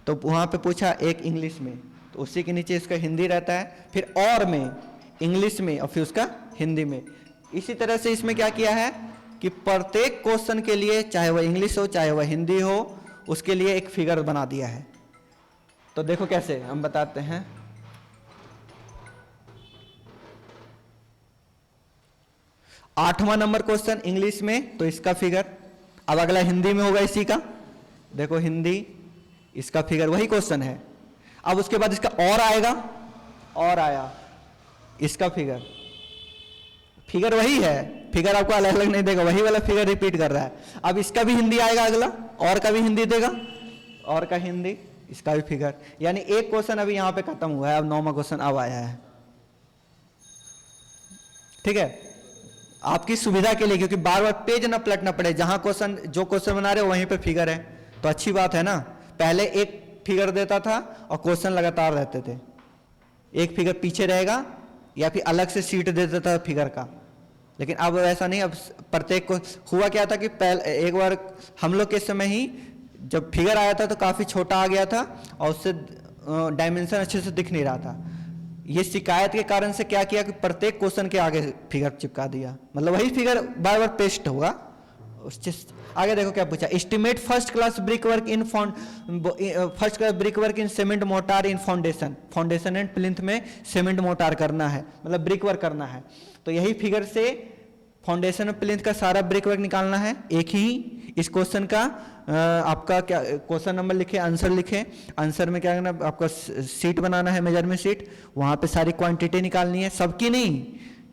तो वहां पे पूछा एक इंग्लिश में, तो उसी के नीचे इसका हिंदी रहता है, फिर और में इंग्लिश में, और फिर उसका हिंदी में। इसी तरह से इसमें क्या किया है कि प्रत्येक क्वेश्चन के लिए, चाहे वह इंग्लिश हो चाहे वह हिंदी हो, उसके लिए एक फिगर बना दिया है। तो देखो कैसे हम बताते हैं। 8वां नंबर क्वेश्चन इंग्लिश में, तो इसका फिगर, अब अगला हिंदी में होगा इसी का, देखो हिंदी, इसका फिगर वही क्वेश्चन है। अब उसके बाद इसका और आएगा, और आया इसका फिगर, फिगर वही है, फिगर आपको अलग अलग नहीं देगा, वही वाला फिगर रिपीट कर रहा है। अब इसका भी हिंदी आएगा अगला, और का भी हिंदी देगा, और का हिंदी, इसका भी फिगर। यानी एक क्वेश्चन अभी यहां पे खत्म हुआ है, अब 9वां क्वेश्चन अब आया है। ठीक है, आपकी सुविधा के लिए, क्योंकि बार बार पेज ना पलटना पड़े, जहां क्वेश्चन जो क्वेश्चन बना रहे हो वहीं पे फिगर है, तो अच्छी बात है ना। पहले एक फिगर देता था और क्वेश्चन लगातार रहते थे, एक फिगर पीछे रहेगा या फिर अलग से सीट दे देता था फिगर का, लेकिन अब ऐसा नहीं। अब प्रत्येक को हुआ क्या था कि पहले एक बार हम लोग के समय ही जब फिगर आया था तो काफी छोटा आ गया था और उससे डायमेंशन अच्छे से दिख नहीं रहा था। ये शिकायत के कारण से क्या किया कि प्रत्येक क्वेश्चन के आगे फिगर चिपका दिया, मतलब वही फिगर बार बार पेस्ट होगा। आगे देखो क्या पूछा, estimate first class brick work in first class brick work in cement motor in foundation, foundation and plinth में सीमेंट मोटार करना है, मतलब ब्रिक वर्क करना है। तो यही फिगर से फाउंडेशन और प्लिंथ का सारा ब्रिक वर्क निकालना है। एक ही इस क्वेश्चन का आपका क्या क्वेश्चन नंबर लिखे, आंसर लिखे, आंसर में क्या करना, आपका सीट बनाना है, मेजरमेंट सीट, वहां पे सारी क्वांटिटी निकालनी है, सबकी नहीं।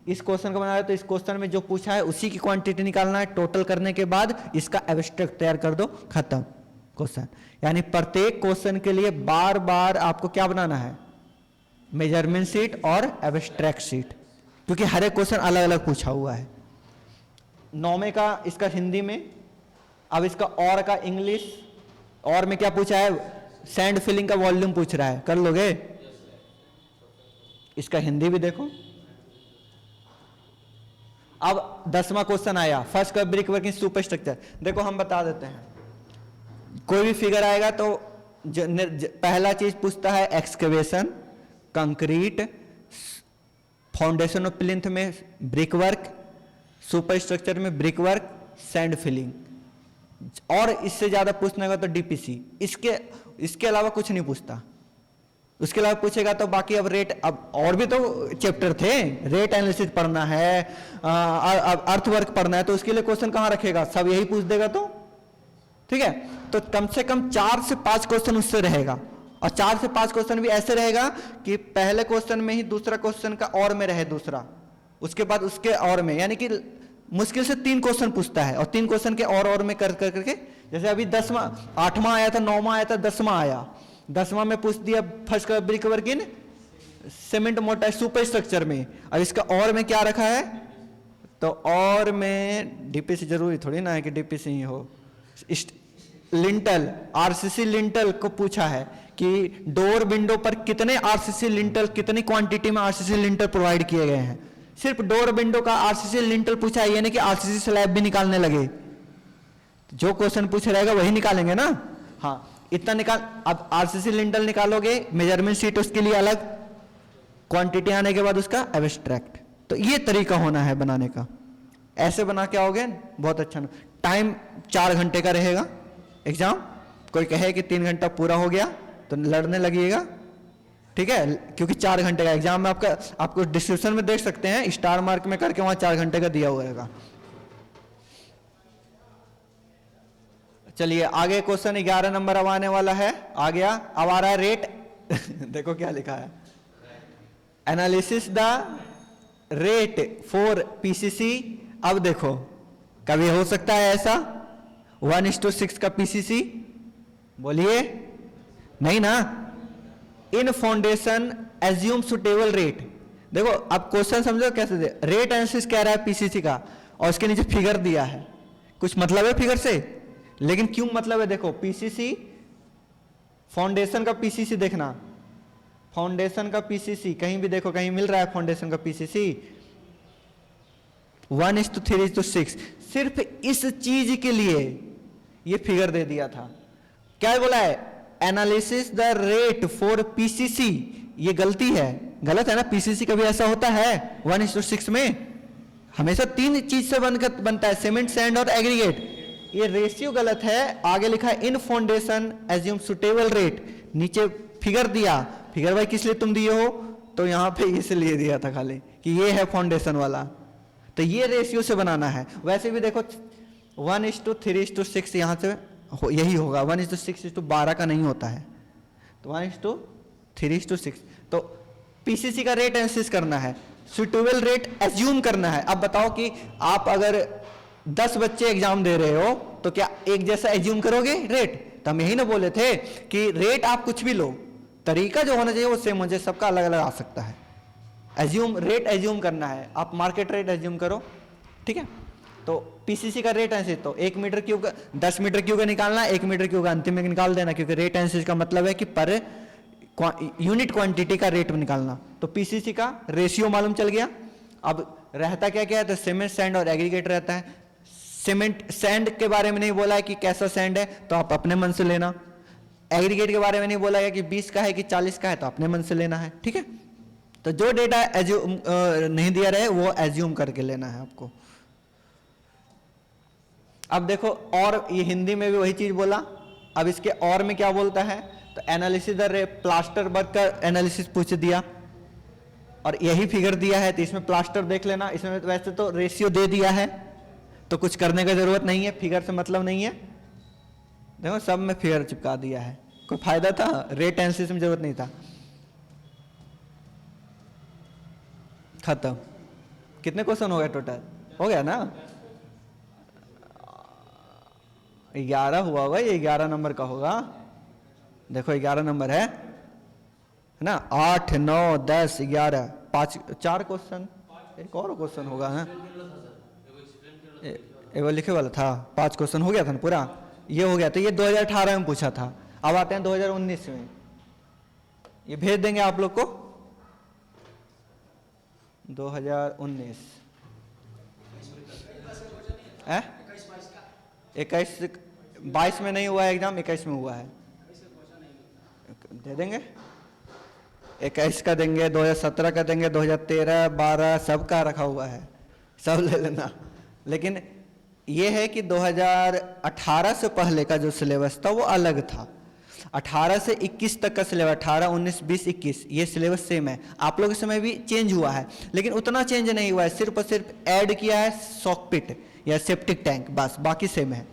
इस क्वेश्चन को बना रहे तो इस क्वेश्चन में जो पूछा है उसी की क्वांटिटी निकालना है। टोटल करने के बाद इसका एब्स्ट्रैक्ट तैयार कर दो, खत्म क्वेश्चन। यानी प्रत्येक क्वेश्चन के लिए बार बार आपको क्या बनाना है, मेजरमेंट सीट और एब्स्ट्रैक्ट सीट, क्योंकि हर एक क्वेश्चन अलग अलग पूछा हुआ है। 9वें का इसका हिंदी में, अब इसका और का इंग्लिश, और में क्या पूछा है, सैंड फिलिंग का वॉल्यूम पूछ रहा है, कर लोगे? इसका हिंदी भी देखो। अब 10वां क्वेश्चन आया, फर्स्ट का ब्रिक वर्किंग सुपर स्ट्रक्चर। देखो हम बता देते हैं, कोई भी फिगर आएगा तो पहला चीज पूछता है excavation, concrete, foundation of plinth में ब्रिक वर्क, सुपर स्ट्रक्चर में ब्रिक वर्क, सैंड फिलिंग, और इससे ज्यादा पूछने का तो डीपीसी। इसके अलावा कुछ नहीं पूछता। उसके अलावा पूछेगा तो बाकी अब रेट, अब और भी तो चैप्टर थे, रेट एनालिसिस पढ़ना है, अर्थ वर्क पढ़ना है, तो उसके लिए क्वेश्चन कहां रखेगा, सब यही पूछ देगा तो ठीक है। तो कम से कम 4 से 5 क्वेश्चन उससे रहेगा, और 4 से 5 क्वेश्चन भी ऐसे रहेगा कि पहले क्वेश्चन में ही दूसरा क्वेश्चन का और में रहे दूसरा, उसके बाद उसके और में, यानी कि मुश्किल से 3 क्वेश्चन पूछता है और 3 क्वेश्चन के और में कर करके, जैसे अभी 10वां 8वां आया था, 9वां आया था, 10वां आया। 10वां में पूछ दिया फर्स्ट का brick work in cement motor super structure में, अब इसका और में क्या रखा है, तो और में डीपीसी जरूरी थोड़ी ना है कि डीपीसी ही हो। लिंटल, आरसीसी लिंटल को पूछा है कि डोर विंडो पर कितने आरसीसी लिंटल, कितनी क्वांटिटी में आरसीसी लिंटल प्रोवाइड किए गए हैं। सिर्फ डोर विंडो का आरसीसी लिंटल पूछा है, यानी कि आरसीसी स्लैब भी निकालने लगे। जो क्वेश्चन पूछा रहेगा वही निकालेंगे ना, हाँ इतना निकाल। अब आरसीसी लिंटल निकालोगे, मेजरमेंट शीट उसके लिए अलग, क्वांटिटी आने के बाद उसका एब्स्ट्रैक्ट। तो ये तरीका होना है बनाने का, ऐसे बना के आओगे बहुत अच्छा। टाइम 4 घंटे का रहेगा एग्जाम। कोई कहे कि 3 घंटा पूरा हो गया तो लड़ने लगिएगा, ठीक है, क्योंकि 4 घंटे का एग्जाम में आपको डिस्क्रिप्शन में देख सकते हैं, स्टार मार्क में करके वहां 4 घंटे का दिया हुआ रहेगा। चलिए आगे क्वेश्चन 11 नंबर अब आने वाला है, आ गया। अब आ रहा है रेट देखो क्या लिखा है, analysis the rate for PCC. अब देखो कभी हो सकता है ऐसा 1:6 का पीसीसी, बोलिए नहीं ना। इन फाउंडेशन एज्यूम सुटेबल रेट। देखो अब क्वेश्चन समझो कैसे दे, रेट एनालिसिस कह रहा है पीसीसी का और उसके नीचे फिगर दिया है, कुछ मतलब है फिगर से, लेकिन क्यों मतलब है, देखो पीसीसी, फाउंडेशन का पीसीसी देखना, फाउंडेशन का पीसीसी कहीं भी देखो, कहीं मिल रहा है फाउंडेशन का पीसीसी 1:3:6। सिर्फ इस चीज के लिए ये फिगर दे दिया था। क्या बोला है, analysis the rate for PCC. ये गलती है, गलत है ना, पीसीसी कभी ऐसा होता है 1:6 में, हमेशा 3 चीज से बनता है, सीमेंट, सैंड और एग्रीगेट। ये रेशियो गलत है। आगे लिखा है इन फाउंडेशन एज्यूम सुटेबल रेट, नीचे फिगर दिया, फिगर भाई किस लिए तुम दिए हो, तो यहां पे इसलिए दिया था खाली कि ये है फाउंडेशन वाला, तो ये रेशियो से बनाना है। वैसे भी देखो 1:3:6 यहाँ से यही होगा, 1:6:12 का नहीं होता है, तो 1:3:6। तो पीसीसी का रेट एनालिसिस करना है, सुटेबल रेट एज्यूम करना है। अब बताओ कि आप अगर 10 बच्चे एग्जाम दे रहे हो तो क्या एक जैसा एज्यूम करोगे रेट? तो हम यही ना बोले थे कि रेट आप कुछ भी लो, तरीका जो होना चाहिए वो सेम हो जाए, सबका अलग अलग आ सकता है। एज्यूम रेट एज्यूम करना है, आप मार्केट रेट एज्यूम करो, ठीक है। तो पीसीसी का रेट एनालिसिस, तो 1 मीटर क्यूब का 10 मीटर क्यूब का निकालना, 1 मीटर क्यूब का अंतिम में निकाल देना, क्योंकि रेट एनालिसिस का मतलब है कि पर यूनिट क्वांटिटी का रेट निकालना। तो पीसीसी का रेशियो मालूम चल गया। अब रहता क्या क्या है, तो सीमेंट, सैंड और एग्रीगेट रहता है। सीमेंट सैंड के बारे में नहीं बोला है कि कैसा सैंड है, तो आप अपने मन से लेना। एग्रीगेट के बारे में नहीं बोला है कि 20 का है कि 40 का है, तो अपने मन से लेना है, ठीक है। तो जो डेटा नहीं दिया रहे वो एज्यूम करके लेना है आपको। अब देखो, और ये हिंदी में भी वही चीज बोला। अब इसके और में क्या बोलता है, तो एनालिसिस द प्लास्टर वर्क का एनालिसिस पूछ दिया और यही फिगर दिया है, तो इसमें प्लास्टर देख लेना। इसमें वैसे तो रेशियो दे दिया है, तो कुछ करने का जरूरत नहीं है, फिगर से मतलब नहीं है। देखो सब में फिगर चिपका दिया है, कोई फायदा था? रेट एनालिसिस में जरूरत नहीं था। खत्म। कितने क्वेश्चन हो गए टोटल? हो गया ना? 11 हुआ होगा, ये 11 नंबर का होगा। देखो 11 नंबर है ना, 8, 9, 10, 11, 4 क्वेश्चन, एक और क्वेश्चन होगा है, वो लिखे वाला था। 5 क्वेश्चन हो गया था ना पूरा, ये हो गया। तो ये 2018 में पूछा था। अब आते हैं 2019 में, ये भेज देंगे आप लोग को। 2019 है, 21 22 में नहीं हुआ है एग्जाम, 21 में हुआ है, दे देंगे। 21 का देंगे, 2017 का देंगे, 2013, 12 सब का रखा हुआ है, सब ले लेना। लेकिन ये है कि 2018 से पहले का जो सिलेबस था वो अलग था। 18 से 21 तक का सिलेबस, 18, 19, 20, 21, ये सिलेबस सेम है। आप लोगों के समय भी चेंज हुआ है, लेकिन उतना चेंज नहीं हुआ है, सिर्फ और सिर्फ ऐड किया है सॉकपिट या सेप्टिक टैंक, बस, बाकी सेम है।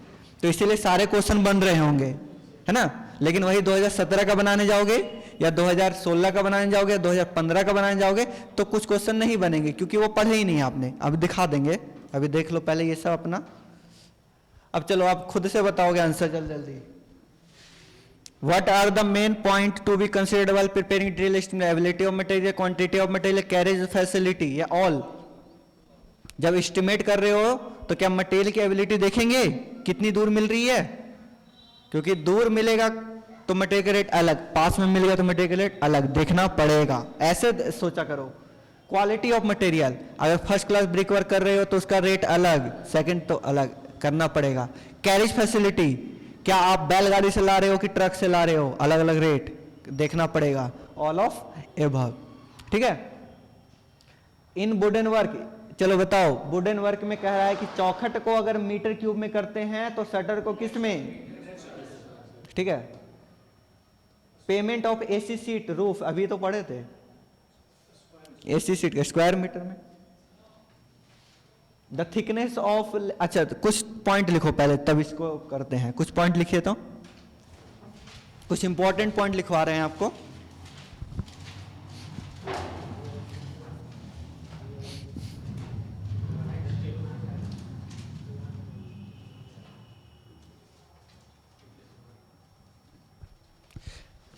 तो इसीलिए सारे क्वेश्चन बन रहे होंगे, है ना। लेकिन वही 2017 का बनाने जाओगे या 2016 का बनाने जाओगे, 2015 का बनाने जाओगे, तो कुछ क्वेश्चन नहीं बनेंगे, क्योंकि वो पढ़े ही नहीं आपने। अभी दिखा देंगे, अभी देख लो पहले ये सब अपना। अब चलो आप खुद से बताओगे आंसर जल्दी जल्दी। What are the main point to be considered while preparing drill estimate? Availability of material, quantity of material, carriage facility, या all? जब एस्टिमेट कर रहे हो तो क्या मटेरियल की एबिलिटी देखेंगे, कितनी दूर मिल रही है, क्योंकि दूर मिलेगा तो मटेरियल का रेट अलग, पास में मिलेगा तो मटेरियल का रेट अलग, देखना पड़ेगा। ऐसे सोचा करो। क्वालिटी ऑफ मटेरियल, अगर फर्स्ट क्लास ब्रिक वर्क कर रहे हो तो उसका रेट अलग, सेकंड तो अलग करना पड़ेगा। कैरेज फैसिलिटी, क्या आप बैलगाड़ी से ला रहे हो कि ट्रक से ला रहे हो, अलग अलग रेट देखना पड़ेगा। ऑल ऑफ एबव, ठीक है। इन वुडन वर्क, चलो बताओ, वुडन वर्क में कह रहा है कि चौखट को अगर मीटर क्यूब में करते हैं तो शटर को किस में, ठीक है। Payment of AC seat roof, अभी तो पढ़े थे, एसी सीट के स्क्वायर मीटर में। द थिकनेस ऑफ, अच्छा तो कुछ पॉइंट लिखो पहले, तब इसको करते हैं। कुछ पॉइंट लिखिए, तो कुछ इंपॉर्टेंट पॉइंट लिखवा रहे हैं आपको।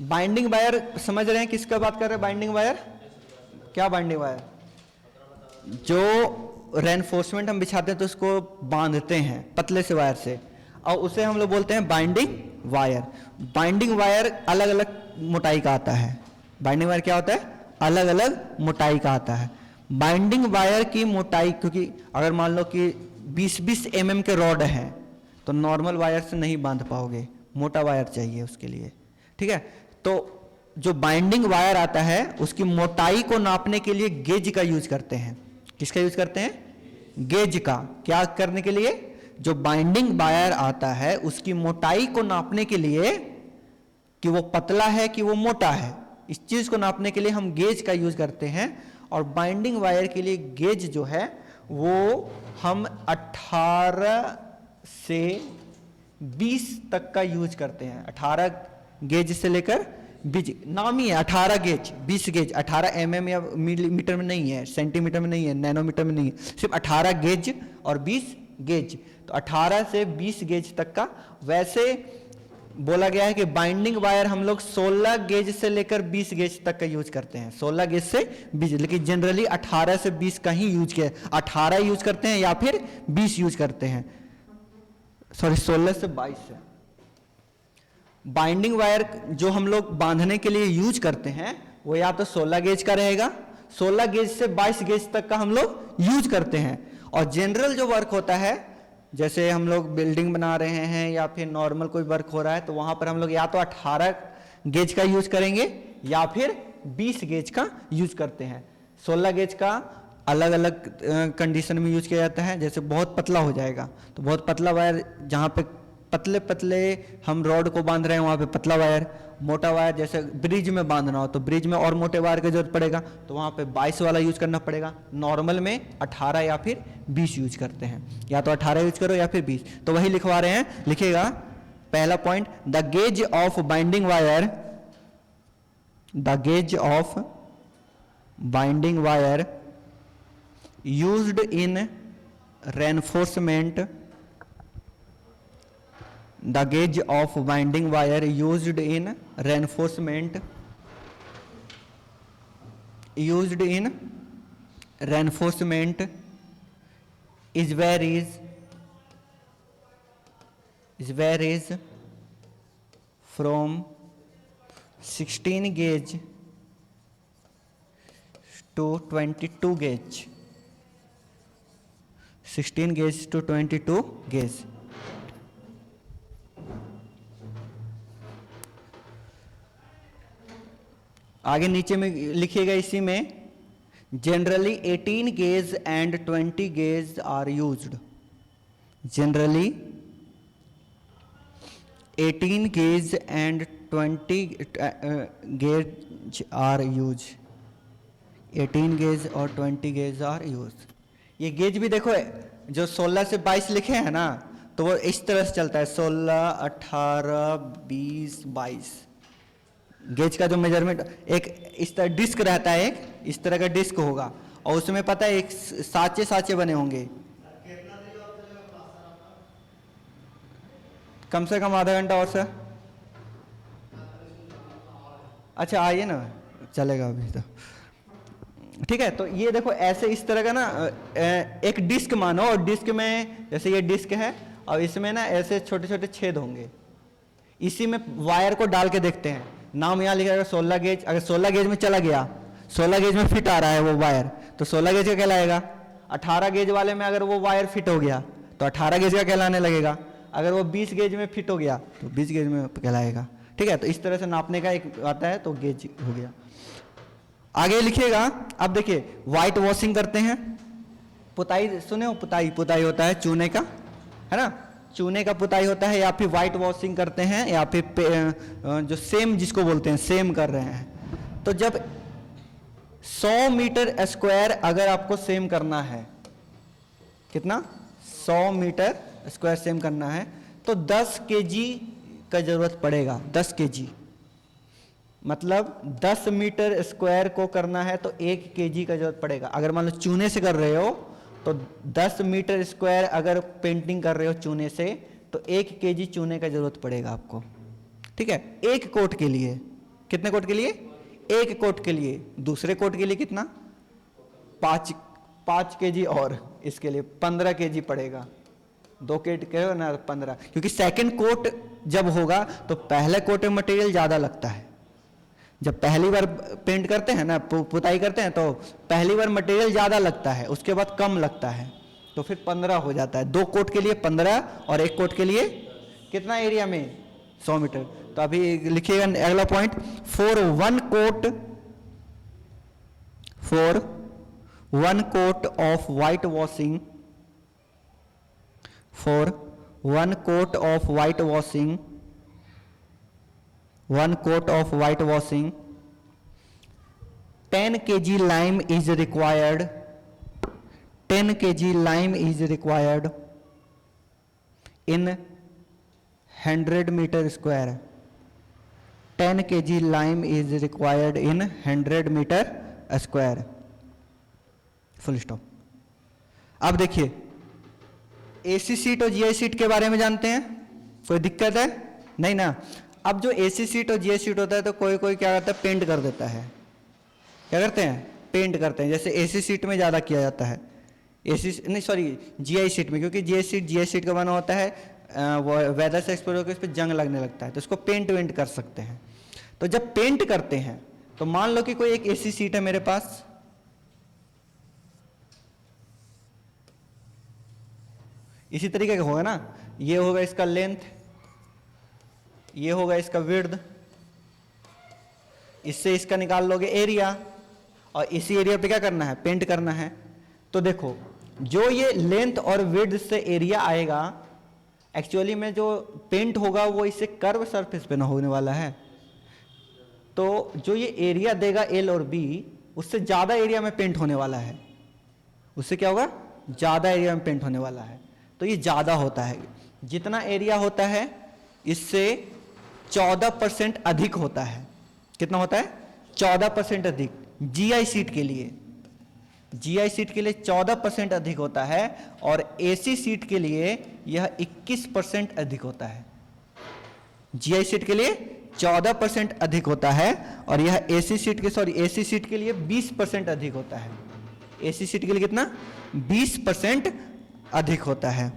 बाइंडिंग वायर समझ रहे हैं, किसका बात कर रहे हैं? बाइंडिंग वायर, क्या बाइंडिंग वायर? जो रेनफोर्समेंट हम बिछाते हैं तो उसको बांधते हैं पतले से वायर से, और उसे हम लोग बोलते हैं बाइंडिंग वायर। बाइंडिंग वायर अलग अलग मोटाई का आता है। बाइंडिंग वायर क्या होता है? अलग अलग मोटाई का आता है। बाइंडिंग वायर की मोटाई, क्योंकि अगर मान लो कि 20-20 mm के रॉड हैं तो नॉर्मल वायर से नहीं बांध पाओगे, मोटा वायर चाहिए उसके लिए, ठीक है। तो जो बाइंडिंग वायर आता है उसकी मोटाई को नापने के लिए गेज का यूज करते हैं। किसका यूज करते हैं? गेज का। क्या करने के लिए? जो बाइंडिंग वायर आता है उसकी मोटाई को नापने के लिए, कि वो पतला है कि वो मोटा है, इस चीज को नापने के लिए हम गेज का यूज करते हैं। और बाइंडिंग वायर के लिए गेज जो है वो हम 18 से 20 तक का यूज करते हैं। 18 गेज से लेकर 20, नाम ही है 18 गेज, 20 गेज। 18 mm या मिलीमीटर में नहीं है, सेंटीमीटर में नहीं है, नैनोमीटर में नहीं है, सिर्फ 18 गेज और 20 गेज। तो 18 से 20 गेज तक का। वैसे बोला गया है कि बाइंडिंग वायर हम लोग 16 गेज से लेकर 20 गेज तक का यूज करते हैं, 16 गेज से 20, लेकिन जनरली 18 से 20 का ही यूज किया, 18 यूज करते हैं या फिर 20 यूज करते हैं, सॉरी 16 से 22 से। बाइंडिंग वायर जो हम लोग बांधने के लिए यूज करते हैं वो या तो 16 गेज का रहेगा, 16 गेज से 22 गेज तक का हम लोग यूज करते हैं। और जनरल जो वर्क होता है, जैसे हम लोग बिल्डिंग बना रहे हैं या फिर नॉर्मल कोई वर्क हो रहा है, तो वहां पर हम लोग या तो 18 गेज का यूज करेंगे या फिर 20 गेज का यूज करते हैं। 16 गेज का अलग अलग कंडीशन में यूज किया जाता है, जैसे बहुत पतला हो जाएगा तो बहुत पतला वायर, जहाँ पे पतले पतले हम रॉड को बांध रहे हैं वहाँ पे पतला वायर। मोटा वायर जैसे ब्रिज में बांधना हो तो ब्रिज में और मोटे वायर की जरूरत पड़ेगा, तो वहाँ पे 22 वाला यूज करना पड़ेगा। नॉर्मल में 18 या फिर 20 यूज करते हैं, या तो 18 यूज करो या फिर 20। तो वही लिखवा रहे हैं, लिखेगा पहला point, the gauge of binding wire, the gauge of binding wire used in reinforcement, the gauge of binding wire used in reinforcement, is varies from 16 gauge to 22 gauge, 16 gauge to 22 gauge। आगे नीचे में लिखिएगा इसी में, generally 18 gauge and 20 gauge are used, generally 18 gauge and 20 gauge are use, 18 gauge और 20 gauge are use. ये gauge भी देखो, जो 16 से 22 लिखे हैं ना, तो वो इस तरह से चलता है, 16, 18, 20, 22। गेज का जो मेजरमेंट, एक इस तरह डिस्क रहता है, एक इस तरह का डिस्क होगा और उसमें पता है एक साँचे साँचे बने होंगे। कम से कम आधा घंटा और सर। अच्छा आइए ना, चलेगा अभी तो, ठीक है। तो ये देखो ऐसे इस तरह का ना एक डिस्क मानो, और डिस्क में जैसे ये डिस्क है और इसमें ना ऐसे छोटे छोटे छेद होंगे, इसी में वायर को डाल के देखते हैं। नाम यहाँ लिखा है 16 गेज, अगर 16 गेज में चला गया, 16 गेज में फिट आ रहा है वो वायर, तो 16 गेज का कहलाएगा। 18 गेज वाले में अगर वो वायर फिट हो गया तो 18 गेज का कहलाने लगेगा। अगर वो 20 गेज में फिट हो गया तो 20 गेज में कहलाएगा, ठीक है। तो इस तरह से नापने का एक आता है, तो गेज हो गया। आगे लिखिएगा, अब देखिए व्हाइट वॉशिंग करते हैं, पुताई सुने हो, पुताई होता है चूने का, है ना, चूने का पुताई होता है, या फिर व्हाइट वॉशिंग करते हैं, या फिर जो सेम जिसको बोलते हैं सेम कर रहे हैं। तो जब 100 मीटर स्क्वायर अगर आपको सेम करना है, कितना 100 मीटर स्क्वायर सेम करना है, तो 10 केजी का जरूरत पड़ेगा। 10 केजी मतलब 10 मीटर स्क्वायर को करना है तो 1 केजी का जरूरत पड़ेगा। अगर मान लो चूने से कर रहे हो तो 10 मीटर स्क्वायर अगर पेंटिंग कर रहे हो चूने से, तो 1 केजी चूने का जरूरत पड़ेगा आपको, ठीक है। एक कोट के लिए, कितने कोट के लिए? एक कोट के लिए। दूसरे कोट के लिए कितना? 5 केजी, और इसके लिए 15 केजी पड़ेगा। 2 कोट के ना 15, क्योंकि सेकंड कोट जब होगा तो पहले कोट में मटेरियल ज्यादा लगता है। जब पहली बार पेंट करते हैं ना, पुताई करते हैं, तो पहली बार मटेरियल ज़्यादा लगता है, उसके बाद कम लगता है, तो फिर 15 हो जाता है। 2 कोट के लिए 15 और 1 कोट के लिए कितना एरिया में? 100 मीटर। तो अभी लिखिएगा अगला point, for one coat of white washing, for one coat of white washing, 1 quart of white washing, 10 kg lime is required, 10 kg lime is required, in 100 meter square, 10 kg lime is required in 100 meter square, full stop. अब देखिए AC sheet और GI sheet के बारे में जानते हैं, कोई दिक्कत है नहीं ना। अब जो एसी सीट और जीआई सीट होता है तो कोई कोई क्या करता है, पेंट कर देता है। क्या करते हैं, पेंट करते हैं। जैसे एसी सीट में ज़्यादा किया जाता है, एसी नहीं सॉरी जीआई सीट में, क्योंकि जीआई सीट का बना होता है वो वेदर से एक्सपोज होकर इस पर जंग लगने लगता है, तो इसको पेंट वेंट कर सकते हैं। तो जब पेंट करते हैं तो मान लो कि कोई एक एसी सीट है मेरे पास, इसी तरीके का होगा ना, ये होगा इसका लेंथ, ये होगा इसका विड्थ, इससे इसका निकाल लोगे एरिया, और इसी एरिया पे क्या करना है, पेंट करना है। तो देखो जो ये लेंथ और विड्थ से एरिया आएगा, एक्चुअली में जो पेंट होगा वो इससे कर्व सरफेस पे ना होने वाला है, तो जो ये एरिया देगा एल और बी, उससे ज़्यादा एरिया में पेंट होने वाला है, उससे क्या होगा, ज़्यादा एरिया में पेंट होने वाला है। तो ये ज़्यादा होता है, जितना एरिया होता है इससे 14% अधिक होता है। कितना होता है, 14% अधिक। जीआई सीट के लिए, जीआई सीट के लिए 14% अधिक होता है, और एसी सीट के लिए यह 21% अधिक होता है। जीआई सीट के लिए 14% अधिक होता है, और यह एसी सीट के लिए 20% अधिक होता है। एसी सीट के लिए कितना, 20% अधिक होता है।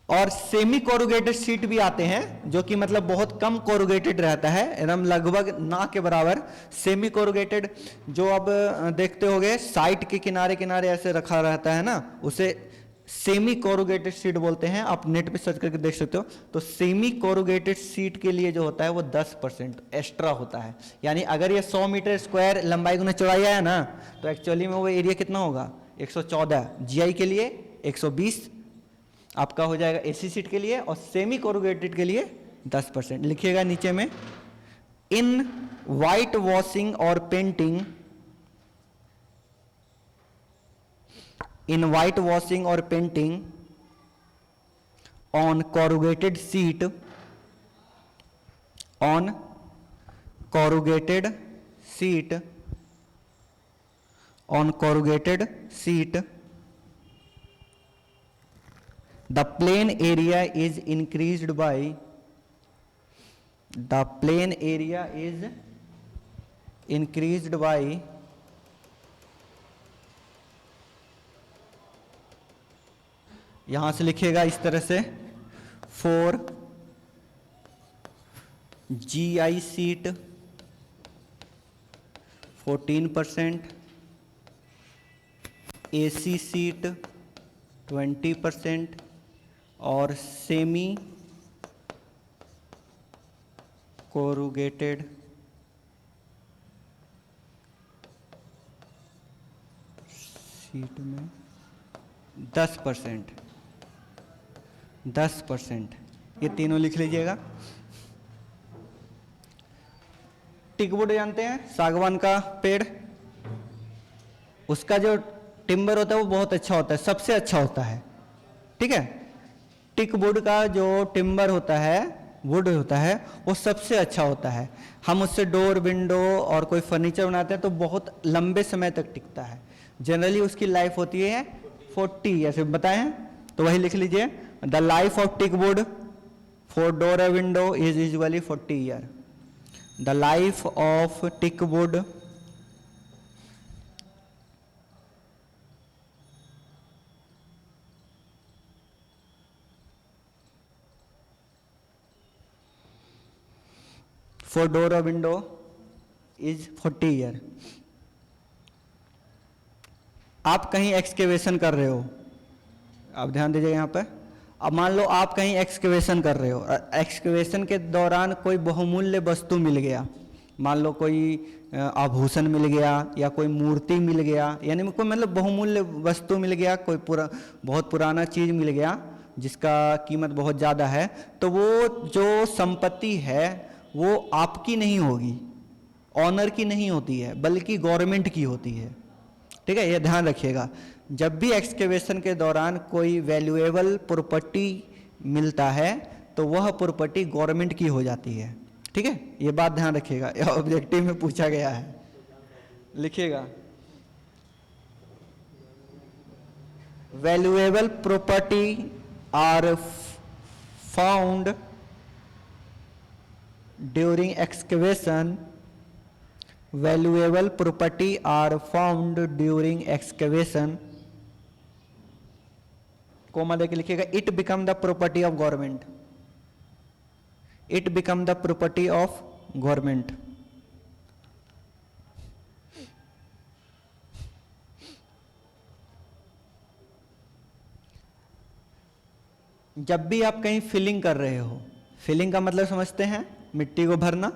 और सेमी कोरुगेटेड सीट भी आते हैं, जो कि मतलब बहुत कम कोरुगेटेड रहता है, एकदम लगभग ना के बराबर। सेमी कोरुगेटेड जो अब देखते होगे साइट के किनारे किनारे ऐसे रखा रहता है ना, उसे सेमी कोरुगेटेड सीट बोलते हैं। आप नेट पे सर्च करके देख सकते हो। तो सेमी कोरुगेटेड सीट के लिए जो होता है वो 10% एक्स्ट्रा होता है। यानी अगर ये 100 मीटर स्क्वायर लंबाई गुना चौड़ाई है ना, तो एक्चुअली में वो एरिया कितना होगा, 114। जीआई के लिए 120 आपका हो जाएगा एसी सीट के लिए, और सेमी कोरुगेटेड के लिए 10%। लिखिएगा नीचे में, इन वाइट वॉशिंग और painting, in white washing or painting on corrugated sheet, on corrugated sheet, on corrugated sheet, the plane area is increased by, the plane area is increased by यहां से लिखिएगा इस तरह से, for GI seat 14%, AC seat 20%, और semi corrugated seat में 10%। 10%, ये तीनों लिख लीजिएगा। टिकवुड जानते हैं, सागवान का पेड़, उसका जो टिम्बर होता है वो बहुत अच्छा होता है, सबसे अच्छा होता है। ठीक है, टिकवुड का जो टिम्बर होता है, वुड होता है, वो सबसे अच्छा होता है। हम उससे डोर, विंडो और कोई फर्नीचर बनाते हैं तो बहुत लंबे समय तक टिकता है। जनरली उसकी लाइफ होती है 40, ऐसे बताए हैं, तो वही लिख लीजिए, the life of teak wood for door और window is usually 40 year. The life of teak wood for door और विंडो इज 40 ईयर। आप कहीं एक्सकेवेशन कर रहे हो, आप ध्यान दीजिए यहाँ पर। अब मान लो आप कहीं एक्सकेवेशन कर रहे हो, एक्सकेवेशन के दौरान कोई बहुमूल्य वस्तु मिल गया, मान लो कोई आभूषण मिल गया या कोई मूर्ति मिल गया, यानी कोई मतलब बहुमूल्य वस्तु मिल गया, कोई बहुत पुराना चीज़ मिल गया जिसका कीमत बहुत ज़्यादा है, तो वो जो संपत्ति है वो आपकी नहीं होगी, ऑनर की नहीं होती है, बल्कि गवर्नमेंट की होती है। ठीक है, ये ध्यान रखिएगा। जब भी एक्सकेवेशन के दौरान कोई वैल्यूएबल प्रॉपर्टी मिलता है तो वह प्रॉपर्टी गवर्नमेंट की हो जाती है। ठीक है, ये बात ध्यान रखिएगा, ऑब्जेक्टिव में पूछा गया है, लिखिएगा। Valuable property are found during excavation, valuable property are found during excavation, comma देके लिखिएगा, it become the property of government, it become the property of government। जब भी आप कहीं फिलिंग कर रहे हो, फिलिंग का मतलब समझते हैं, मिट्टी को भरना,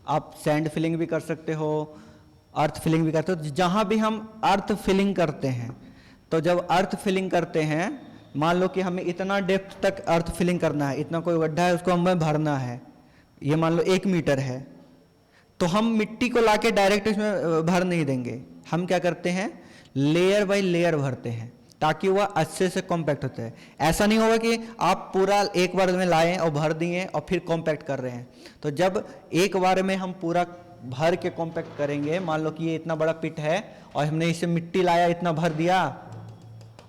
आप सैंड फिलिंग भी कर सकते हो, अर्थ फिलिंग भी करते हो। जहां भी हम अर्थ फिलिंग करते हैं, तो जब अर्थ फिलिंग करते हैं, मान लो कि हमें इतना डेप्थ तक अर्थ फिलिंग करना है, इतना कोई गड्ढा है उसको हमें भरना है, ये मान लो 1 मीटर है, तो हम मिट्टी को लाके डायरेक्ट इसमें भर नहीं देंगे। हम क्या करते हैं, लेयर बाय लेयर भरते हैं ताकि वह अच्छे से कॉम्पैक्ट होता है। ऐसा नहीं होगा कि आप पूरा एक बार में लाएं और भर दिए और फिर कॉम्पैक्ट कर रहे हैं। तो जब एक बार में हम पूरा भर के कॉम्पैक्ट करेंगे, मान लो कि ये इतना बड़ा पिट है और हमने इसे मिट्टी लाया, इतना भर दिया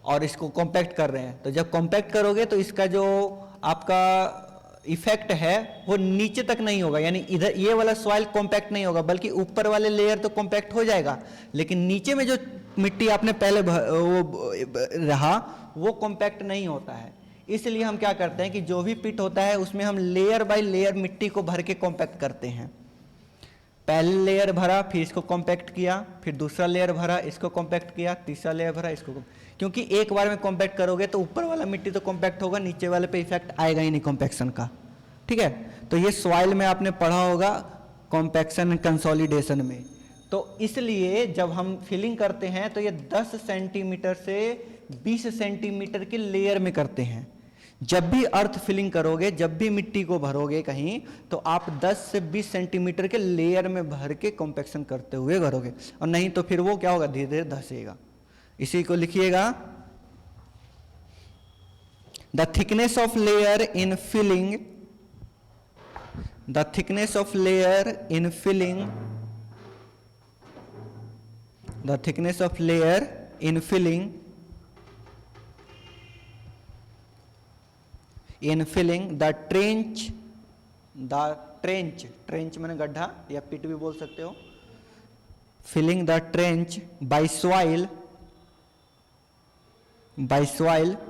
और इसको कॉम्पैक्ट कर रहे हैं, तो जब कॉम्पैक्ट करोगे तो इसका जो आपका इफेक्ट है वो नीचे तक नहीं होगा, यानी इधर ये वाला सॉइल कॉम्पैक्ट नहीं होगा, बल्कि ऊपर वाले लेयर तो कॉम्पैक्ट हो जाएगा, लेकिन नीचे में जो मिट्टी आपने पहले वो रहा वो कॉम्पैक्ट नहीं होता है। इसलिए हम क्या करते हैं कि जो भी पिट होता है उसमें हम लेयर बाय लेयर मिट्टी को भर के कॉम्पैक्ट करते हैं। पहले लेयर भरा, फिर इसको कॉम्पैक्ट किया, फिर दूसरा लेयर भरा, इसको कॉम्पैक्ट किया, तीसरा लेयर भरा, इसको, क्योंकि एक बार में कॉम्पैक्ट करोगे तो ऊपर वाला मिट्टी तो कॉम्पैक्ट होगा, नीचे वाले पे इफेक्ट आएगा ही नहीं कॉम्पैक्शन का। ठीक है, तो ये सॉइल में आपने पढ़ा होगा कॉम्पैक्शन एंड कंसोलिडेशन में। तो इसलिए जब हम फिलिंग करते हैं तो ये 10 सेंटीमीटर से 20 सेंटीमीटर के लेयर में करते हैं। जब भी अर्थ फिलिंग करोगे, जब भी मिट्टी को भरोगे कहीं, तो आप 10 से 20 सेंटीमीटर के लेयर में भर के कॉम्पैक्शन करते हुए भरोगे, और नहीं तो फिर वो क्या होगा, धीरे धीरे धंसेगा। इसी को लिखिएगा, the thickness of layer in filling, the thickness of layer in filling, the thickness of layer in filling, the trench, trench माने गड्ढा या पिट भी बोल सकते हो, filling the trench by soil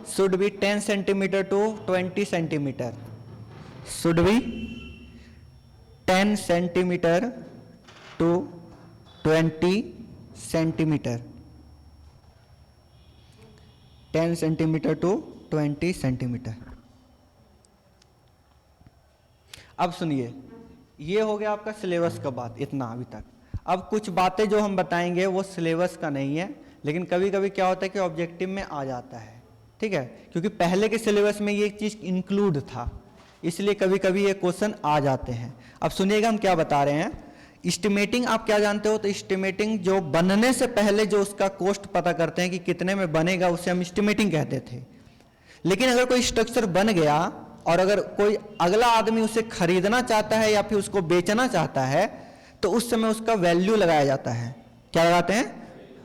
should be 10 centimeter to 20 centimeter, should be 10 centimeter to 20 centimeter, 10 centimeter to 20 centimeter. अब सुनिए, ये हो गया आपका सिलेबस का बात, इतना अभी तक। अब कुछ बातें जो हम बताएंगे वो सिलेबस का नहीं है, लेकिन कभी कभी क्या होता है कि ऑब्जेक्टिव में आ जाता है। ठीक है, क्योंकि पहले के सिलेबस में ये चीज इंक्लूड था, इसलिए कभी कभी ये क्वेश्चन आ जाते हैं। अब सुनिएगा हम क्या बता रहे हैं। एस्टिमेटिंग आप क्या जानते हो, तो एस्टिमेटिंग जो बनने से पहले जो उसका कॉस्ट पता करते हैं कि कितने में बनेगा, उसे हम एस्टिमेटिंग कहते थे। लेकिन अगर कोई स्ट्रक्चर बन गया और अगर कोई अगला आदमी उसे खरीदना चाहता है या फिर उसको बेचना चाहता है, तो उस समय उसका वैल्यू लगाया जाता है। क्या लगाते हैं,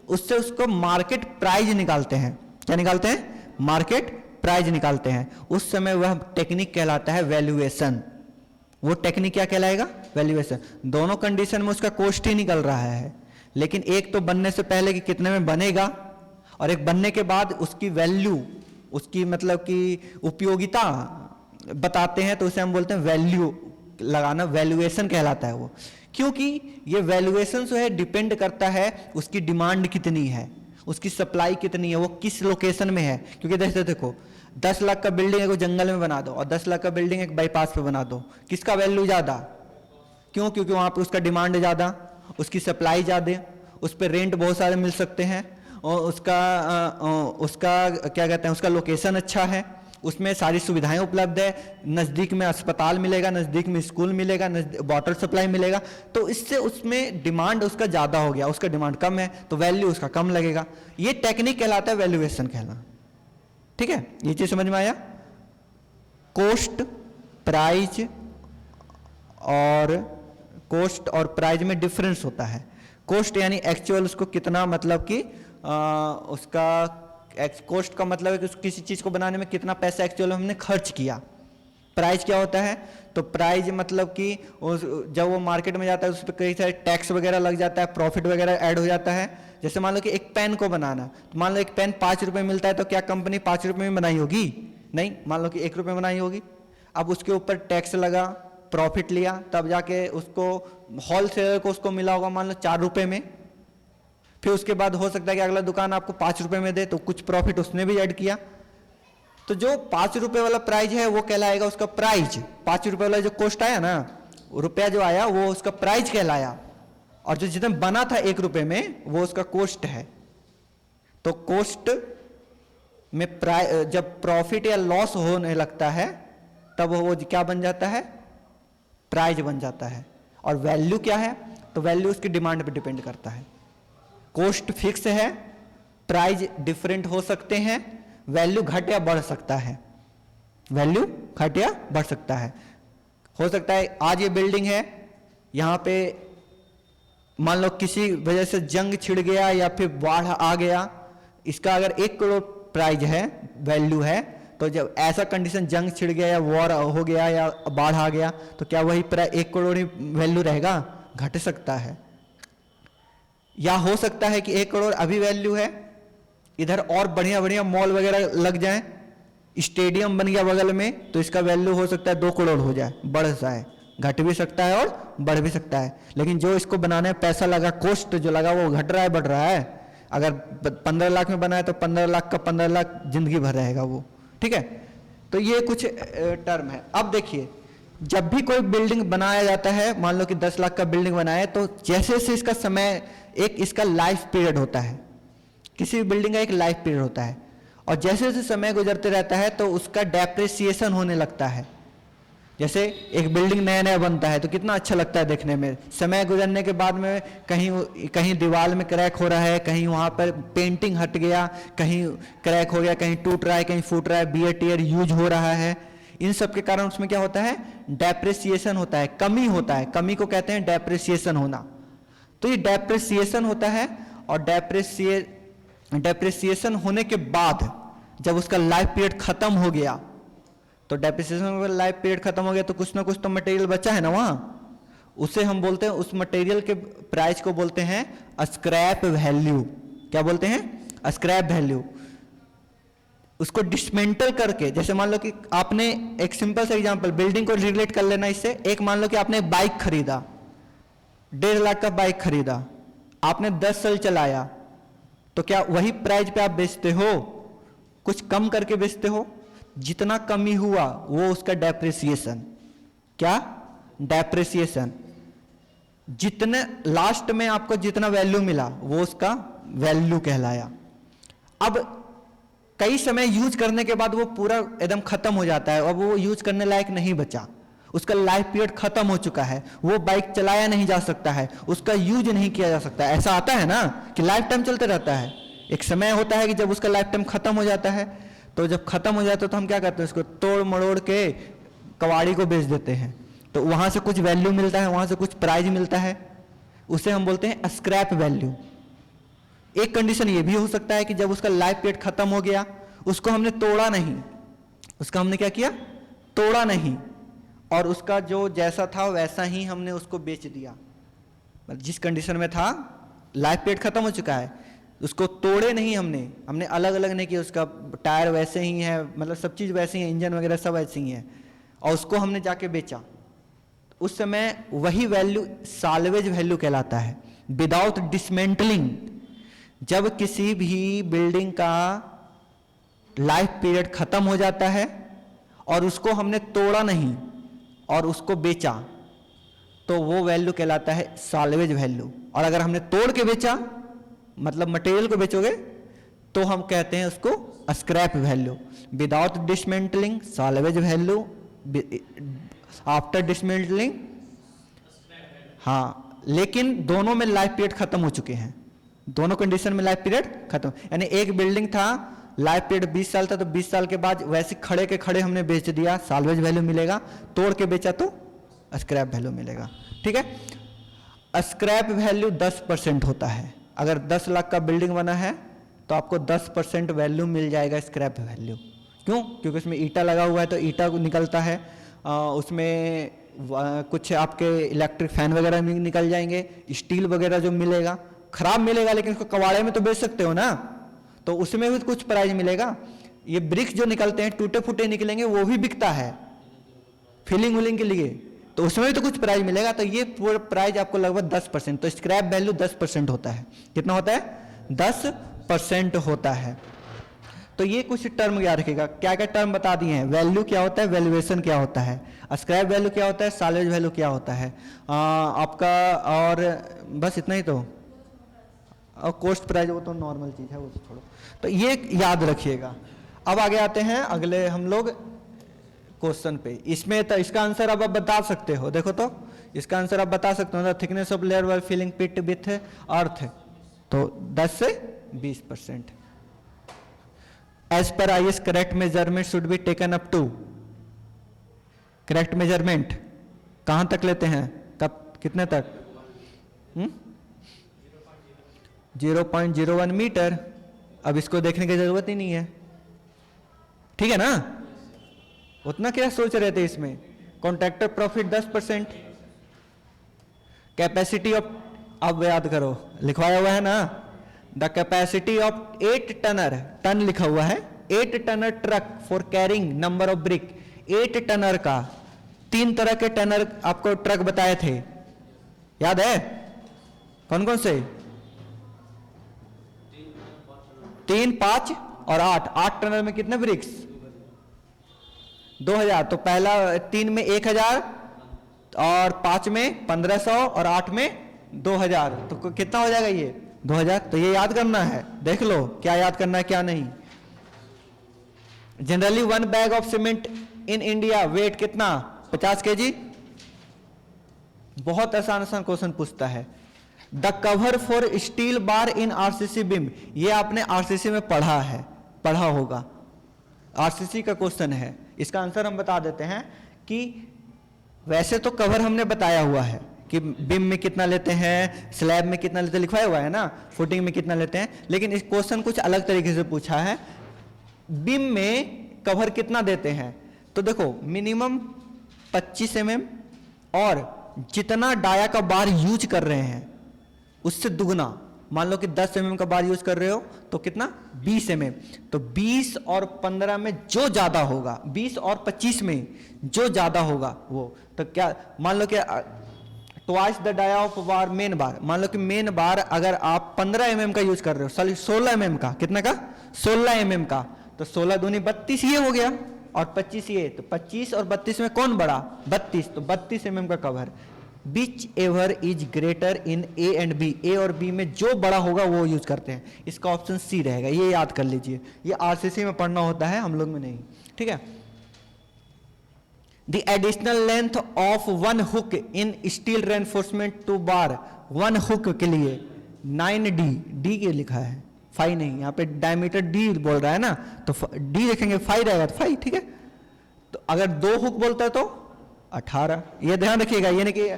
उससे उसको मार्केट प्राइस निकालते हैं। क्या निकालते हैं, मार्केट प्राइस निकालते हैं। उस समय वह टेक्निक कहलाता है वैल्यूएशन। वो टेक्निक क्या कहलाएगा, वैल्यूएशन। दोनों कंडीशन में उसका कॉस्ट ही निकल रहा है, लेकिन एक तो बनने से पहले कि कितने में बनेगा, और एक बनने के बाद उसकी वैल्यू, उसकी मतलब कि उपयोगिता बताते हैं, तो उसे हम बोलते हैं वैल्यू लगाना, वैल्यूएशन कहलाता है वो। क्योंकि ये वैल्यूएशन जो है डिपेंड करता है उसकी डिमांड कितनी है, उसकी सप्लाई कितनी है, वो किस लोकेशन में है। क्योंकि देखो 10 लाख का बिल्डिंग एक जंगल में बना दो और 10 लाख का बिल्डिंग एक बाईपास पे बना दो, किसका वैल्यू ज्यादा? क्यों? क्योंकि वहां पे उसका डिमांड ज्यादा, उसकी सप्लाई ज्यादा, उस पर रेंट बहुत सारे मिल सकते हैं, और उसका क्या कहते हैं, उसका लोकेशन अच्छा है, उसमें सारी सुविधाएं उपलब्ध है, नज़दीक में अस्पताल मिलेगा, नज़दीक में स्कूल मिलेगा, वाटर सप्लाई मिलेगा, तो इससे उसमें डिमांड उसका ज़्यादा हो गया, उसका डिमांड कम है तो वैल्यू उसका कम लगेगा। ये टेक्निक कहलाता है वैल्यूएशन कहना। ठीक है, ये चीज़ समझ में आया। कोस्ट और प्राइस में डिफरेंस होता है। कोस्ट यानी एक्चुअल उसको कितना, मतलब कि उसका कोस्ट का मतलब है कि किसी चीज़ को बनाने में कितना पैसा एक्चुअल हमने खर्च किया। प्राइस क्या होता है, तो प्राइस मतलब कि जब वो मार्केट में जाता है उस पर कई सारे टैक्स वगैरह लग जाता है, प्रॉफिट वगैरह ऐड हो जाता है। जैसे मान लो कि एक पेन को बनाना, तो मान लो एक पेन 5 रुपये मिलता है, तो क्या कंपनी 5 रुपये में बनाई होगी? नहीं, मान लो कि 1 रुपये बनाई होगी। अब उसके ऊपर टैक्स लगा, प्रॉफिट लिया, तब जाके उसको होलसेलर को उसको मिला होगा मान लो 4 रुपये में। फिर उसके बाद हो सकता है कि अगला दुकान आपको 5 रुपये में दे, तो कुछ प्रॉफिट उसने भी ऐड किया। तो जो 5 रुपये वाला प्राइस है वो कहलाएगा उसका प्राइस। 5 रुपये वाला जो कॉस्ट आया ना, रुपया जो आया वो उसका प्राइस कहलाया, और जो जितना बना था 1 रुपये में वो उसका कॉस्ट है। तो कॉस्ट में जब प्रॉफिट या लॉस होने लगता है तब वो क्या बन जाता है? प्राइस बन जाता है। और वैल्यू क्या है? तो वैल्यू उसकी डिमांड पे डिपेंड करता है। कॉस्ट फिक्स है, प्राइस डिफरेंट हो सकते हैं, वैल्यू घट या बढ़ सकता है, वैल्यू घट या बढ़ सकता है। हो सकता है आज ये बिल्डिंग है, यहां पे मान लो किसी वजह से जंग छिड़ गया या फिर बाढ़ आ गया, इसका अगर 1 करोड़ प्राइस है, वैल्यू है, तो जब ऐसा कंडीशन जंग छिड़ गया या वॉर हो गया या बाढ़ आ गया, तो क्या वही प्राइस 1 करोड़ ही वैल्यू रहेगा? घट सकता है। या हो सकता है कि 1 करोड़ अभी वैल्यू है, इधर और बढ़िया बढ़िया मॉल वगैरह लग जाए, स्टेडियम बन गया बगल में, तो इसका वैल्यू हो सकता है 2 करोड़ हो जाए, बढ़ जाए, घट भी सकता है और बढ़ भी सकता है। लेकिन जो इसको बनाने में पैसा लगा, कॉस्ट जो लगा, वो घट रहा है बढ़ रहा है? अगर 15 लाख में बनाए तो 15 लाख का 15 लाख जिंदगी भर रहेगा वो। ठीक है, तो ये कुछ टर्म है। अब देखिए, जब भी कोई बिल्डिंग बनाया जाता है, मान लो कि 10 लाख का बिल्डिंग बनाए, तो जैसे जैसे इसका समय, एक इसका लाइफ पीरियड होता है, किसी भी बिल्डिंग का एक लाइफ पीरियड होता है, और जैसे जैसे समय गुजरते रहता है तो उसका डेप्रिसिएशन होने लगता है। जैसे एक बिल्डिंग नया नया बनता है तो कितना अच्छा लगता है देखने में, समय गुजरने के बाद में कहीं कहीं दीवार में क्रैक हो रहा है, कहीं वहाँ पर पेंटिंग हट गया, कहीं क्रैक हो गया, कहीं टूट रहा है, कहीं फूट रहा है, बियर टियर यूज हो रहा है, इन सब के कारण उसमें क्या होता है? डेप्रिसिएशन होता है, कमी होता है। कमी को कहते हैं डेप्रिसिएशन होना। तो ये डेप्रिसिएशन होता है, और डेप्रिसिएशन होने के बाद जब उसका लाइफ पीरियड खत्म हो गया, तो डेप्रिसिएशन का लाइफ पीरियड खत्म हो गया तो कुछ ना कुछ तो मटेरियल बचा है ना वहां, उसे हम बोलते हैं, उस मटेरियल के प्राइस को बोलते हैं स्क्रैप वैल्यू। क्या बोलते हैं? Scrap value. उसको डिसमेंटल करके, जैसे मान लो कि आपने, एक सिंपल सा एग्जांपल, बिल्डिंग को रिलेट कर लेना इससे। एक मान लो कि आपने बाइक खरीदा, 1.5 लाख का बाइक खरीदा, आपने 10 साल चलाया, तो क्या वही प्राइस पे आप बेचते हो? कुछ कम करके बेचते हो। जितना कमी हुआ वो उसका डेप्रिसिएशन। क्या? डेप्रिसिएशन। जितने लास्ट में आपको जितना वैल्यू मिला वो उसका वैल्यू कहलाया। अब कई समय यूज करने के बाद वो पूरा एकदम खत्म हो जाता है, अब वो यूज करने लायक नहीं बचा, उसका लाइफ पीरियड खत्म हो चुका है, वो बाइक चलाया नहीं जा सकता है, उसका यूज नहीं किया जा सकता। ऐसा आता है ना कि लाइफ टाइम चलते रहता है। एक समय होता है कि जब उसका लाइफ टाइम खत्म हो जाता है, तो जब खत्म हो जाता है तो हम क्या करते हैं? उसको तोड़ मड़ोड़ के कबाड़ी को बेच देते हैं, तो वहां से कुछ वैल्यू मिलता है, वहां से कुछ प्राइस मिलता है, उसे हम बोलते हैं स्क्रैप वैल्यू। एक कंडीशन ये भी हो सकता है कि जब उसका लाइफ पीरियड खत्म हो गया, उसको हमने तोड़ा नहीं, उसका हमने क्या किया? तोड़ा नहीं, और उसका जो जैसा था वैसा ही हमने उसको बेच दिया। जिस कंडीशन में था, लाइफ पीरियड खत्म हो चुका है, उसको तोड़े नहीं हमने अलग अलग नहीं किया, उसका टायर वैसे ही है, मतलब सब चीज़ वैसे ही है, इंजन वगैरह सब ऐसे ही है, और उसको हमने जाके बेचा। उस समय वही वैल्यू साल्वेज वैल्यू कहलाता है, विदाउट डिसमेंटलिंग। जब किसी भी बिल्डिंग का लाइफ पीरियड खत्म हो जाता है और उसको हमने तोड़ा नहीं और उसको बेचा, तो वो वैल्यू कहलाता है साल्वेज वैल्यू। और अगर हमने तोड़ के बेचा, मतलब मटेरियल को बेचोगे, तो हम कहते हैं उसको scrap value, without dismantling salvage value, after dismantling, हाँ, लेकिन दोनों में लाइफ पीरियड खत्म हो चुके हैं, दोनों कंडीशन में लाइफ पीरियड खत्म, यानी एक बिल्डिंग था लाइफ पीरियड 20 साल था, तो 20 साल के बाद वैसे खड़े के खड़े हमने बेच दिया, साल्वेज वैल्यू मिलेगा, तोड़ के बेचा तो स्क्रैप वैल्यू मिलेगा। ठीक है, स्क्रैप वैल्यू 10% होता है, अगर 10 लाख का बिल्डिंग बना है तो आपको 10% वैल्यू मिल जाएगा स्क्रैप वैल्यू। क्यों? क्योंकि उसमें ईटा लगा हुआ है तो ईटा निकलता है, उसमें कुछ आपके इलेक्ट्रिक फैन वगैरह निकल जाएंगे, स्टील वगैरह जो मिलेगा खराब मिलेगा, लेकिन उसको कबाड़े में तो बेच सकते हो ना, तो उसमें भी कुछ प्राइस मिलेगा। ये ब्रिक्स जो निकलते हैं टूटे फूटे निकलेंगे, वो भी बिकता है फिलिंग विलिंग के लिए, तो उसमें भी तो कुछ प्राइस मिलेगा। तो ये पूरा प्राइस आपको लगभग 10%, तो स्क्रैप वैल्यू 10% होता है। कितना होता है? 10% होता है। तो ये कुछ टर्म याद रखिएगा, क्या क्या टर्म बता दिए हैं। वैल्यू क्या होता है, वैल्यूएशन क्या होता है, स्क्रैप वैल्यू क्या होता है, साल्वेज वैल्यू क्या होता है आपका, और बस इतना ही तो, और कॉस्ट प्राइस वो तो नॉर्मल चीज है, वो तो छोड़ो। तो ये याद रखिएगा। अब आगे आते हैं अगले हम लोग क्वेश्चन पे। इसमें तो इसका आंसर अब आप बता सकते हो, देखो तो इसका आंसर आप बता सकते हो, thickness of layer while filling pit with earth, तो 10 से 20%। As per IS correct measurement should be taken up to, correct measurement कहां तक लेते हैं, कब कितने तक? 0.01 मीटर। अब इसको देखने की जरूरत ही नहीं है, ठीक है ना, उतना क्या सोच रहे थे इसमें। कॉन्ट्रैक्टर प्रॉफिट 10%, कैपेसिटी ऑफ, अब याद करो लिखवाया हुआ है ना, the capacity of 8 tonner, ton लिखा हुआ है, 8 tonner truck for carrying number of brick, 8 tonner का, 3 तरह के टनर आपको ट्रक बताए थे, याद है कौन कौन से? 3, 5 और 8। 8 टनर में कितने ब्रिक्स? 2000। तो पहला 3 में 1000 और 5 में 1500 और 8 में 2000, तो कितना हो जाएगा ये 2000। तो ये याद करना है, देख लो क्या याद करना है क्या नहीं। Generally 1 bag of cement in India weight कितना? 50 kg। बहुत आसान आसान क्वेश्चन पूछता है। The cover for steel bar in RCC beam, ये आपने आरसीसी में पढ़ा होगा, आरसीसी का क्वेश्चन है। इसका आंसर हम बता देते हैं कि वैसे तो कवर हमने बताया हुआ है कि बीम में कितना लेते हैं, स्लैब में कितना लेते हैं, लिखवाया हुआ है ना, फुटिंग में कितना लेते हैं, लेकिन इस क्वेश्चन कुछ अलग तरीके से पूछा है। बीम में कवर कितना देते हैं? तो देखो मिनिमम 25 mm, और जितना डाया का बार यूज कर रहे हैं उससे दुगना, मान लो कि 10 mm का बार यूज कर रहे हो तो कितना? 20 mm। तो 20 और 15 में जो ज्यादा होगा, 20 और 25 में जो ज्यादा होगा वो, तो क्या मान लो कि twice the dia of bar main bar, मान लो कि मेन बार अगर आप 15 mm का यूज कर रहे हो, 16 mm का, कितना का? 16 mm का, तो 16 दूनी 32 ये हो गया, और 25 ये, तो 25 और 32 में कौन बड़ा? 32, तो 32 mm का कवर। Whichever is greater in A and B, A और बी में जो बड़ा होगा वो यूज करते हैं, इसका ऑप्शन सी रहेगा, ये याद कर लीजिए, ये आरसीसी में पढ़ना होता है, हम लोग में नहीं, ठीक है। The additional length of 1 hook in steel reinforcement to bar, 1 hook के लिए 9D, डी के लिखा है, 5 नहीं, यहाँ पे डायमीटर डी बोल रहा है ना, तो डी लिखेंगे, 5 रहेगा तो 5, ठीक है। तो अगर 2 हुक बोलता है तो 18, ये ध्यान रखिएगा, ये नहीं कि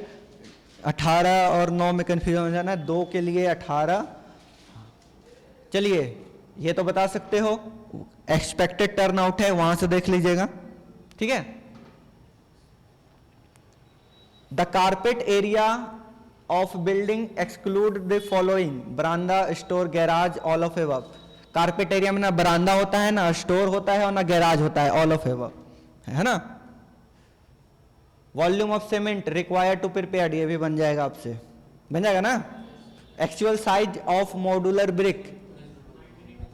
18 और 9 में कंफ्यूजन हो जाना, 2 के लिए 18। चलिए ये तो बता सकते हो, एक्सपेक्टेड टर्न आउट है, वहां से देख लीजिएगा, ठीक है। The carpet area of building exclude the following, बरामदा, store, garage, all of above. Carpet area में ना बरामदा होता है, ना स्टोर होता है, और ना गैराज होता है, ऑल ऑफ एबव, है ना। Volume of cement required to prepare, ये भी बन जाएगा आपसे, बन जाएगा ना। Actual size of modular brick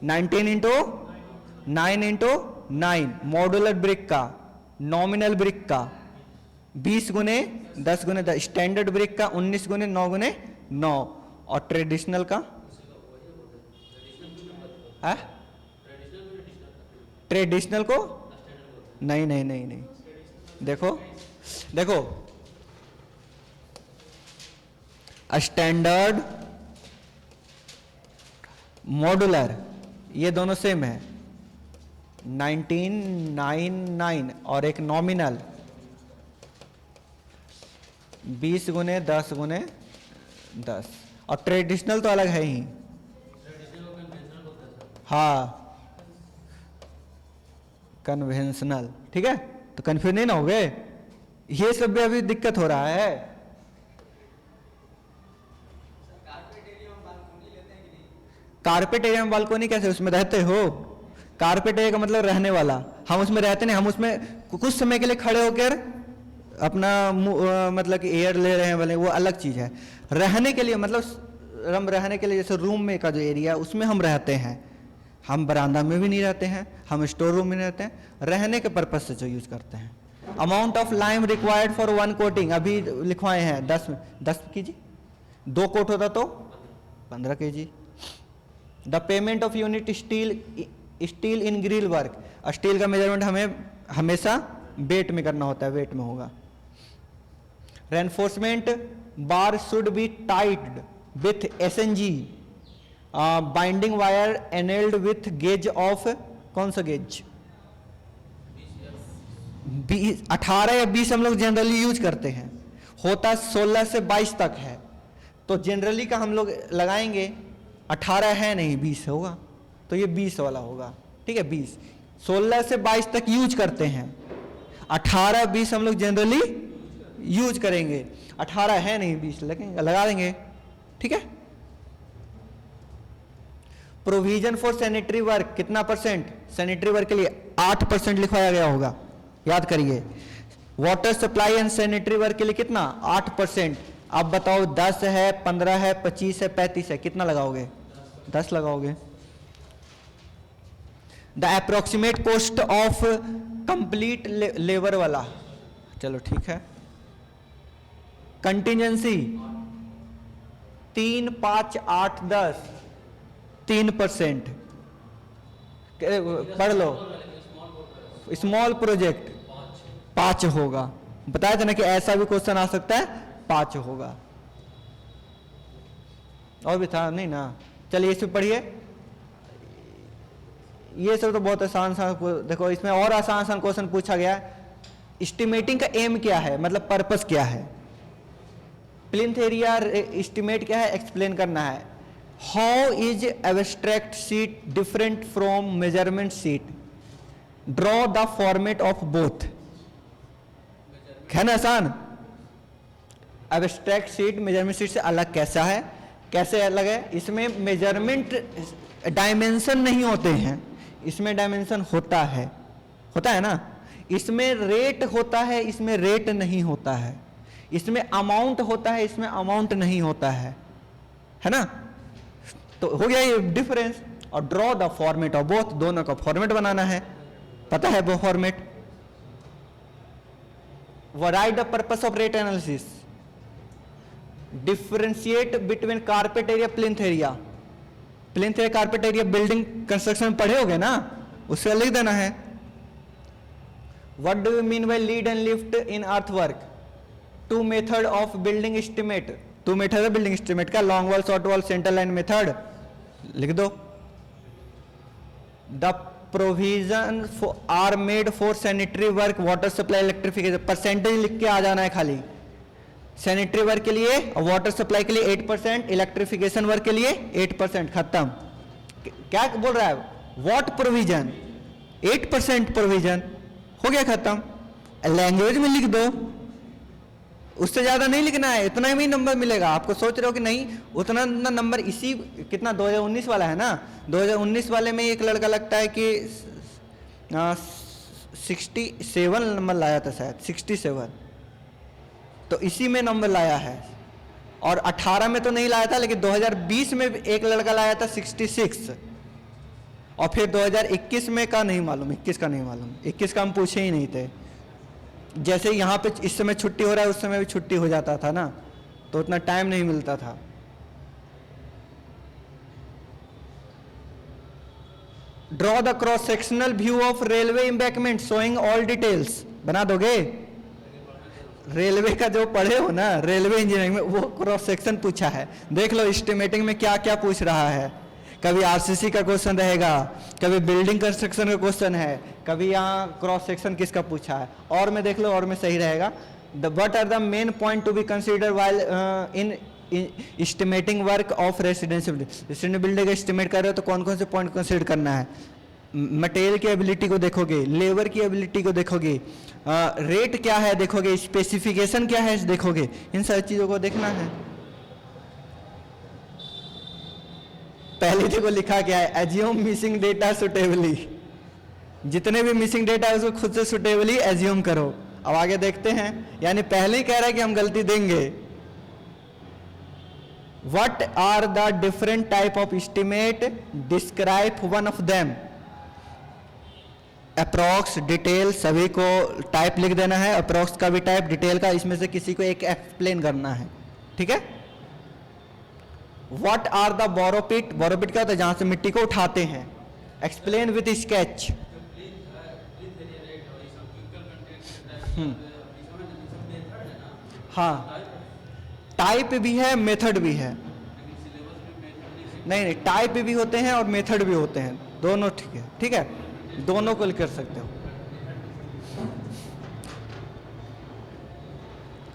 19 into 9 modular brick का, नॉमिनल ब्रिक का 20 गुने 10 गुने 10, स्टैंडर्ड ब्रिक का 19 गुने 9 गुने 9, और ट्रेडिशनल का ट्रेडिशनल को नहीं नहीं नहीं नहीं, देखो देखो, स्टैंडर्ड, मॉड्यूलर, ये दोनों सेम है। 1999 और एक नॉमिनल 20 गुने 10 गुने 10, और ट्रेडिशनल तो अलग है ही। हाँ, कन्वेंशनल, ठीक है, तो कंफ्यूज नहीं ना हो गए। ये सब भी अभी दिक्कत हो रहा है। कारपेट एरिया में बालकोनी कैसे, उसमें रहते हो? कारपेट एरिया का मतलब रहने वाला, हम उसमें रहते नहीं, हम उसमें कुछ समय के लिए खड़े होकर अपना मतलब कि एयर ले रहे हैं भले, वो अलग चीज है। रहने के लिए मतलब हम रहने के लिए जैसे रूम में का जो एरिया है उसमें हम रहते हैं, हम बरामदा में भी नहीं रहते हैं, हम स्टोर रूम में रहते हैं, रहने के पर्पज से जो यूज करते हैं। Amount of lime required for 1 coating, अभी लिखवाए हैं 10 कीजिए, 2 कोट होता तो 15 kg। The payment of unit steel in grill work, steel का मेजरमेंट हमें हमेशा वेट में करना होता है, वेट में होगा। Reinforcement bar should be tied with SNG, binding wire annealed with gauge of, कौन सा गेज? 18 या 20 हम लोग जनरली यूज करते हैं, होता 16 से 22 तक है, तो जनरली का हम लोग लगाएंगे 18 है नहीं 20 होगा, तो ये 20 वाला होगा, ठीक है। 20 16 से 22 तक यूज करते हैं, 18 20 हम लोग जनरली यूज करेंगे, 18 है नहीं 20 लगेंगे, लगा देंगे, ठीक है। प्रोविजन फॉर सैनिटरी वर्क कितना परसेंट? सैनिटरी वर्क के लिए 8% लिखवाया गया होगा, याद करिए। Water supply and sanitary work के लिए कितना? 8%। अब बताओ 10 है, 15 है, 25 है, 35 है, कितना लगाओगे? 10 लगाओगे। The approximate cost of complete labour वाला, चलो ठीक है। कंटिजेंसी 3, 5, 8, 10, 3%। पढ़ लो। स्मॉल प्रोजेक्ट 5 होगा, बताया था ना कि ऐसा भी क्वेश्चन आ सकता है, 5 होगा। और भी था नहीं ना, चलिए इसे पढ़िए। ये सब तो बहुत आसान सा, देखो इसमें और आसान आसान क्वेश्चन पूछा गया। एस्टिमेटिंग का एम क्या है, मतलब पर्पस क्या है? प्लिंथ एरिया एस्टिमेट क्या है, एक्सप्लेन करना है। How is abstract sheet different from measurement sheet? Draw the format of both, है ना आसान। एब्स्ट्रैक्ट शीट मेजरमेंट शीट से अलग कैसा है, कैसे अलग है? इसमें मेजरमेंट डायमेंशन नहीं होते हैं, इसमें डायमेंशन होता है ना। इसमें रेट होता है, इसमें रेट नहीं होता है। इसमें अमाउंट होता है, इसमें अमाउंट नहीं होता है ना। तो हो गया ये डिफरेंस। और draw the format of both, दोनों का फॉर्मेट बनाना है, पता है वो format. Right the purpose of rate analysis, differentiate between carpet area plinth area. Plinth area carpet area building construction पढ़े होगे ना, उससे लिख देना है। What do you mean by lead and lift in earthwork? 2 method of building estimate, 2 method है building estimate का, long wall, short wall, centre line method, लिख दो। The provision are made for sanitary work, water supply, electrification, percentage लिख के आ जाना है खाली। Sanitary work के लिए और वाटर सप्लाई के लिए 8%, इलेक्ट्रिफिकेशन वर्क के लिए 8%, खत्म। क्या बोल रहा है? What provision? 8% प्रोविजन, हो गया खत्म। लैंग्वेज में लिख दो, उससे ज्यादा नहीं लिखना है, इतना ही नंबर मिलेगा आपको। सोच रहे हो कि नहीं उतना नंबर, इसी कितना 2019 वाला है ना, 2019 वाले में एक लड़का लगता है कि 67 नंबर लाया था शायद, 67, तो इसी में नंबर लाया है। और 18 में तो नहीं लाया था, लेकिन 2020 में एक लड़का लाया था 66, और फिर 2021 में का नहीं मालूम, 21 का नहीं मालूम, 21 का हम पूछे ही नहीं थे। जैसे यहाँ पे इस समय छुट्टी हो रहा है, उस समय भी छुट्टी हो जाता था ना, तो उतना टाइम नहीं मिलता था। Draw the cross sectional view of railway embankment showing all details. बना दोगे? रेलवे का जो पढ़े हो ना, रेलवे इंजीनियरिंग में, वो क्रॉस सेक्शन पूछा है। देख लो एस्टिमेटिंग में क्या क्या पूछ रहा है। कभी आरसीसी का क्वेश्चन रहेगा, कभी बिल्डिंग कंस्ट्रक्शन का क्वेश्चन है, कभी यहाँ क्रॉस सेक्शन किसका पूछा है। और में देख लो, और में सही रहेगा। What are the main point to be consider while in estimating work of residential building का एस्टिमेट कर रहे हो तो कौन कौन से पॉइंट कंसीडर करना है? मटेरियल की एबिलिटी को देखोगे, लेबर की एबिलिटी को देखोगे, रेट क्या है देखोगे, स्पेसिफिकेशन क्या है देखोगे, इन सारी चीजों को देखना है। पहले देखो लिखा क्या है, एज्यूम मिसिंग डेटा सुटेबली। जितने भी मिसिंग डेटा है उसको खुद से सुटेबली एज्यूम करो। अब आगे देखते हैं, यानी पहले ही कह रहा है कि हम गलती देंगे। What are the different type of estimate? Describe one of them. Approx, detail, सभी को टाइप लिख देना है। अप्रोक्स का भी टाइप, डिटेल का, इसमें से किसी को एक एक्सप्लेन करना है। ठीक है। What are the borrow pit? Borrow pit क्या होता है? जहां से मिट्टी को उठाते हैं। Explain with sketch. हाँ, टाइप भी है, मेथड भी है। नहीं, टाइप भी होते हैं और मेथड भी होते हैं, दोनों। ठीक है, ठीक है, दोनों को कर सकते हो।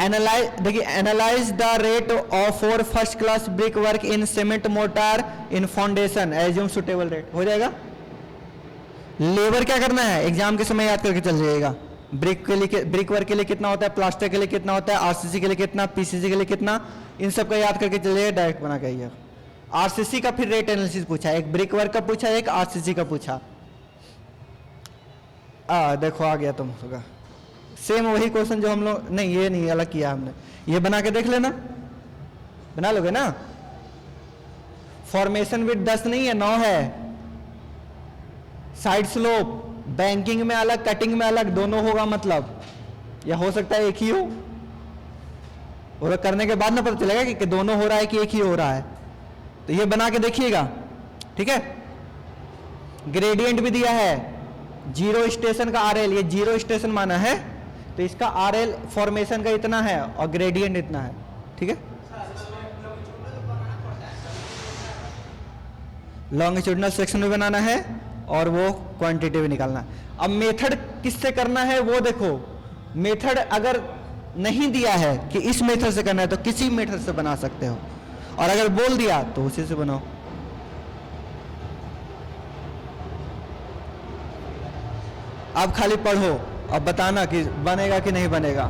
एनालाइज, देखिए, analyse the rate of for first class brick work in cement motor in foundation, assume suitable rate. हो जाएगा। लेबर क्या करना है, एग्जाम के समय याद करके चल जाएगा। ब्रिक के लिए, ब्रिक वर्क के लिए कितना होता है, प्लास्टर के लिए कितना होता है, आरसीसी के लिए कितना, पीसीसी के लिए कितना, इन सब का याद करके चल जाइए, डायरेक्ट बना के आइए। आरसीसी का फिर रेट एनालिसिस पूछा, एक ब्रिक वर्क का पूछा, एक आरसीसी का पूछा। देखो आ गया तुम होगा सेम वही क्वेश्चन जो हम लोग, नहीं ये नहीं, अलग किया हमने। ये बना के देख लेना, बना लोगे ना। फॉर्मेशन विथ 10 नहीं है, 9 है। साइड स्लोप, बैंकिंग में अलग, कटिंग में अलग, दोनों होगा मतलब, या हो सकता है एक ही हो। और करने के बाद ना पता चलेगा कि दोनों हो रहा है कि एक ही हो रहा है। तो ये बना के देखिएगा। ठीक है। ग्रेडियंट भी दिया है, जीरो स्टेशन का आरएल, ये जीरो स्टेशन माना है तो इसका आरएल फॉर्मेशन का इतना है और ग्रेडियंट इतना है। ठीक है। लॉन्गिट्यूडनल सेक्शन भी बनाना है और वो क्वांटिटी भी निकालना है। अब मेथड किससे करना है वो देखो। मेथड अगर नहीं दिया है कि इस मेथड से करना है तो किसी मेथड से बना सकते हो, और अगर बोल दिया तो उसी से बनाओ। अब खाली पढ़ो, अब बताना कि बनेगा कि नहीं बनेगा।